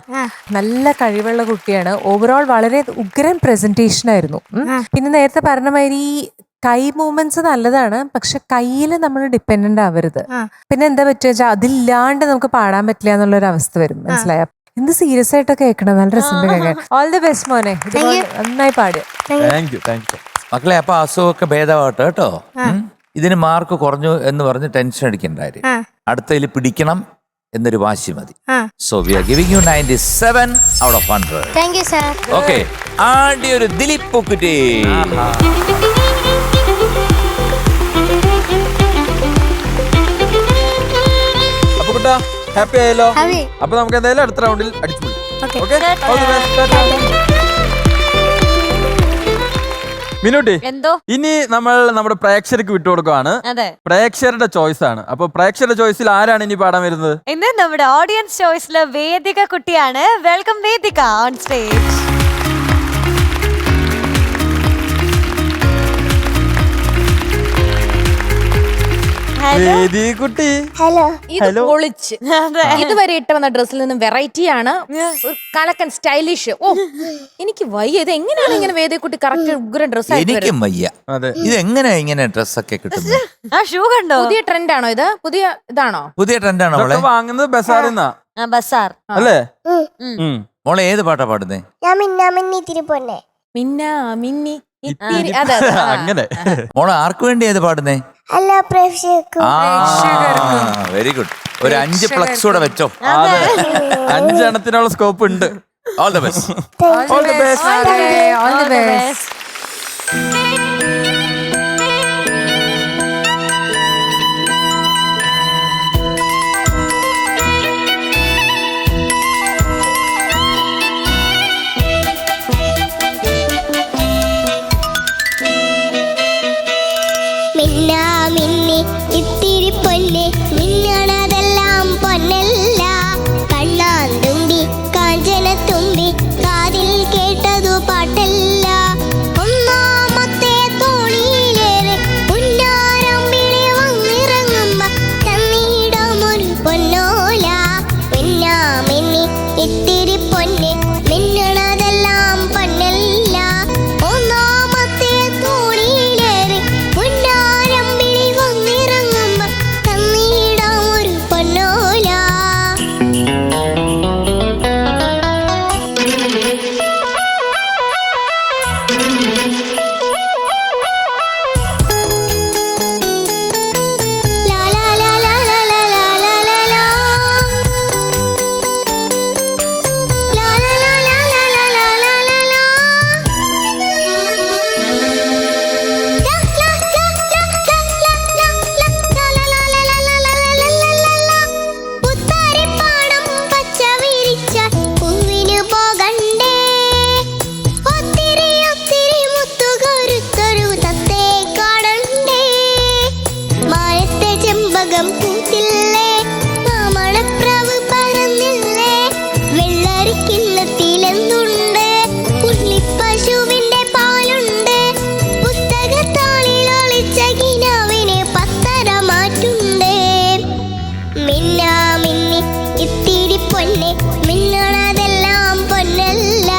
നല്ല കഴിവുള്ള കുട്ടിയാണ്. ഓവറോൾ വളരെ ഉഗ്രൻ പ്രസന്റേഷൻ ആയിരുന്നു. പിന്നെ നേരത്തെ പറഞ്ഞ മാതിരി കൈ മൂവ്മെന്റ്സ് നല്ലതാണ്, പക്ഷെ കയ്യിൽ നമ്മൾ ഡിപ്പെൻഡന്റ് ആവരുത്. പിന്നെ എന്താ പറ്റുക വെച്ചാൽ അതില്ലാണ്ട് നമുക്ക് പാടാൻ പറ്റില്ല എന്നുള്ളൊരു അവസ്ഥ വരും. മനസ്സിലായ? എന്ത് സീരിയസ് ആയിട്ടൊക്കെ കേൾക്കണം. നല്ല രസം കേൾക്കാൻ. ഓൾ ദി ബെസ്റ്റ് മോനെ, നന്നായി പാടുക. മക്കളെ, അപ്പൊ അസുഖമൊക്കെ ഭേദമാവട്ടെ കേട്ടോ. ഇതിന് മാർക്ക് കുറഞ്ഞു എന്ന് പറഞ്ഞ് ടെൻഷൻ അടിക്കണ്ടായി. അടുത്തതിൽ പിടിക്കണം എന്നൊരു വാശി മതി. So we are giving U 97 out of 100. Thank you sir. Okay, ആദ്യ ഒരു ദിലീപ് പൂക്കുറ്റി. ഹാപ്പി ആയല്ലോ. അപ്പൊ നമുക്ക് എന്തായാലും അടുത്ത റൗണ്ടിൽ അടിച്ചു. മിനുട്ടി എന്തോ ഇനി നമ്മൾ നമ്മുടെ പ്രേക്ഷകർക്ക് വിട്ടുകൊടുക്കുകയാണ്. അതെ, പ്രേക്ഷകരുടെ ചോയ്സ് ആണ്. അപ്പൊ പ്രേക്ഷകരുടെ ചോയ്സിൽ ആരാണ് ഇനി പാടാൻ വരുന്നത്? ഇന്ന് നമ്മുടെ ഓഡിയൻസ് ചോയ്സിലെ വേദിക കുട്ടിയാണ്. Welcome Vedika on stage. വേദി കുട്ടി, ഹലോ. ഇത് പൊളിച്ച് അതെ. ഇതുവരെ ഇട്ട് വന്ന ഡ്രസ്സിൽ നിന്നും വെറൈറ്റി ആണ്. ഒരു കലക്കൻ സ്റ്റൈലിഷ്. ഓ എനിക്ക് വയ്യ, ഇത് എങ്ങനെയാണ് ഇങ്ങനെ വേദിക്കുട്ടി കറക്റ്റ് ഉഗ്ര ഡ്രസ് ആയിട്ട് എനിക്കും വയ്യ. അതെ, ഇതെങ്ങനെ ഇങ്ങനെ ഡ്രസ്സൊക്കെ കിട്ടുന്നത്? ആ ഷൂ കണ്ടോ? പുതിയ ട്രെൻഡ് ആണോ ഇത്? പുതിയ ഇതാണോ? പുതിയ ട്രെൻഡാണോ മോളെ? ഇതൊക്കെ വാങ്ങുന്നത് ബസാറിന്നാ ബസാർ അല്ലേ? മോളെ ഏത് പാട്ടാ പാടുന്നേ? ഞാൻ മിന്നാമിന്നി തിരുപ്പൊന്നെ. മിന്നാ മിന്നി ഇത്തിരി. അതെ അങ്ങനെ. മോളെ ആർക്ക് വേണ്ടി ഏത് പാടുന്നേ? അല്ല പ്രേക്ഷകർക്കും. Very good. ഒരു 5 ഫ്ലക്സ് കൂടെ വെച്ചോ. അതെ, 5 എണ്ണത്തിനുള്ള സ്കോപ്പ് ഉണ്ട്. All the best. All the best. All the best. മിന്നാമിന്നി ഇത്തിരി പൊന്നെ, മിന്നണതെല്ലാം പൊന്നല്ല. കണ്ണാന്തുമ്പി കാഞ്ചനത്തുമ്പി, കാതിൽ കേട്ടതു പാട്ടല്ല. ഒന്നാമത്തെ തോണിയിലേറെ പുന്നാരമ്പിളി വന്നിറങ്ങുമ്പോ തന്നിടമൊരു പൊന്നോല. മിന്നാമിന്നി ഇത്തിരി പൊന്നെ, മിന്നണതെല്ലാം പൊന്നല്ല. ഒന്നാമത്തെ തോണിയിലേറെ പുന്നാരമ്പിളി വന്നിറങ്ങുമ്പോ തന്നിടമൊരു പൊന്നോല. ലാ ലാ ലാ ലാ ലാ ലാ ലാ ലാ ലാ ലാ. ലാ ലാ ലാ ലാ ലാ ലാ ലാ ലാ ലാ ലാ. ലാ ലാ ലാ ലാ ലാ ലാ ലാ ലാ ലാ ലാ ലാ ലാ ലാ ലാ ലാ ലാ. പുത്താരിപ്പാടം പച്ച വിരിച്ച പൂവിന് പോകണ്ടേ, ഒത്തിരി ഒത്തിരി മുത്തുകൊരുത്തൊരു തത്തേ കാണണ്ടേ. മായത്തെ ചെമ്പകം പൂത്തില്ലേ, മാമണപ്രാവ് പറന്നില്ലേ. വെള്ളരിക്കില്ലത്തിലെന്തുണ്ട്, പുള്ളിപ്പശുവിന്റെ പാലുണ്ട്. പുസ്തകത്താളിൽ ഒളിച്ച കിനാവിന് പത്തര മാറ്റുണ്ട്. മിന്നാമിന്നി ഇത്തിരി പൊന്നെ, മിന്നണതെല്ലാം പൊന്നല്ല.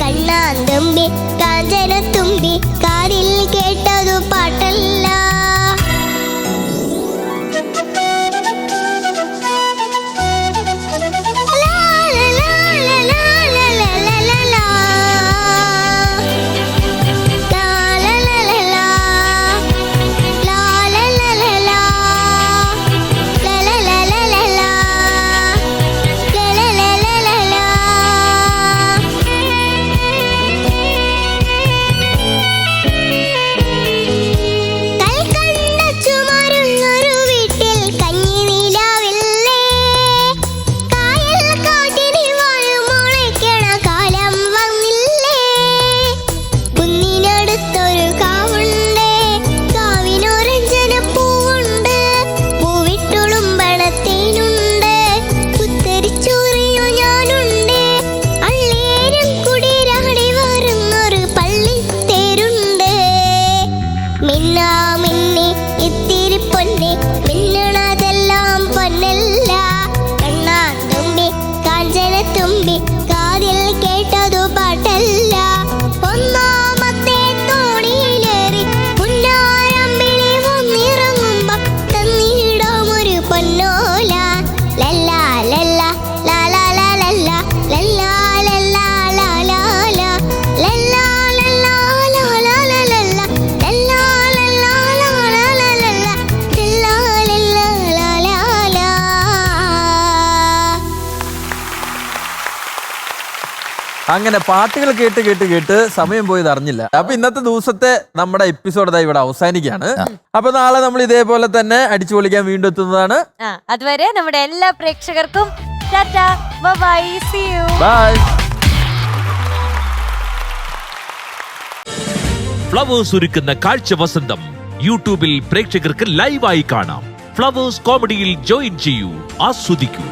കണ്ണാന്തുമ്പി കാഞ്ചനത്തുമ്പി, കാതിൽ കേട്ടതു പാട്ടല്ല. ലാ ലാ ലാ ലാ ലാ ലാ ലാ ലാ ലാ ലാ. ലാ ലാ ലാ ലാ ലാ. ലാ ലാ ലാ ലാ ലാ. ലാ ലാ ലാ ലാ ലാ ലാ. ലാ ലാ ലാ ലാ ലാ ലാ. കൽക്കണ്ട ചുമരുന്നൊരു വീട്ടിൽ കഞ്ഞി നിലാവില്ലേ. കായൽ കാട്ടിനി വാഴുമുളയ്ക്കണ കാലം വന്നില്ലേ. കുന്നിനടുത്തൊരു കാവുണ്ട്, കാവിനൊരഞ്ജന പൂവുണ്ട്. പൂവിട്ടുളുമ്പണത്തേനുണ്ട്, പുത്തരിച്ചൂറിയോ ഞാനുണ്ട്. അള്ളേരും കുടിരാടി വരുന്നൊരു പള്ളിത്തേരുണ്ട്. മിന്നാമിന്നി ഇത്തിരി പൊന്നെ, മിന്നണതെല്ലാം പൊന്നല്ല. കണ്ണാന്തുമ്പി കാഞ്ചനത്തുമ്പി, കാതിൽ കേട്ടതു പാട്ടല്ല. ഒന്നാമത്തെ തോണിയിലേറി പുന്നാരമ്പിളി വന്നിറങ്ങുമ്പോ തന്നിടമൊരു പൊന്നോല. ലല്ലാ ലല്ലാ ലാ ലാ ലാ ലല്ലാ. ലല്ലാ ലല്ലാ ലാ ലാ ലാ. ലല്ലാ ലല്ലാ ലാ ലാ ലാ ലല്ലാ. ലല്ലാ ലല്ലാ ലാ ലാ ലാ ലല്ലാ. ലല്ലാ ലല്ലാ ലാ ലാ ലാ. അങ്ങനെ പാട്ടുകൾ കേട്ട് കേട്ട് കേട്ട് സമയം പോയത് അറിഞ്ഞില്ല. അപ്പൊ ഇന്നത്തെ ദിവസത്തെ നമ്മുടെ എപ്പിസോഡ് ഇവിടെ അവസാനിക്കുകയാണ്. അപ്പൊ നാളെ നമ്മൾ ഇതേപോലെ തന്നെ അടിച്ചു പൊളിക്കാൻ വീണ്ടും എത്തുന്നതാണ്. അതുവരെ നമ്മുടെ എല്ലാ പ്രേക്ഷകർക്കും tata, bye, see you. Bye. Flowers ഒരുക്കുന്ന കാഴ്ച വസന്തം യൂട്യൂബിൽ പ്രേക്ഷകർക്ക് ലൈവായി കാണാം. ഫ്ലവേഴ്സ് കോമഡിയിൽ ജോയിൻ ചെയ്യൂ, ആസ്വദിക്കൂ.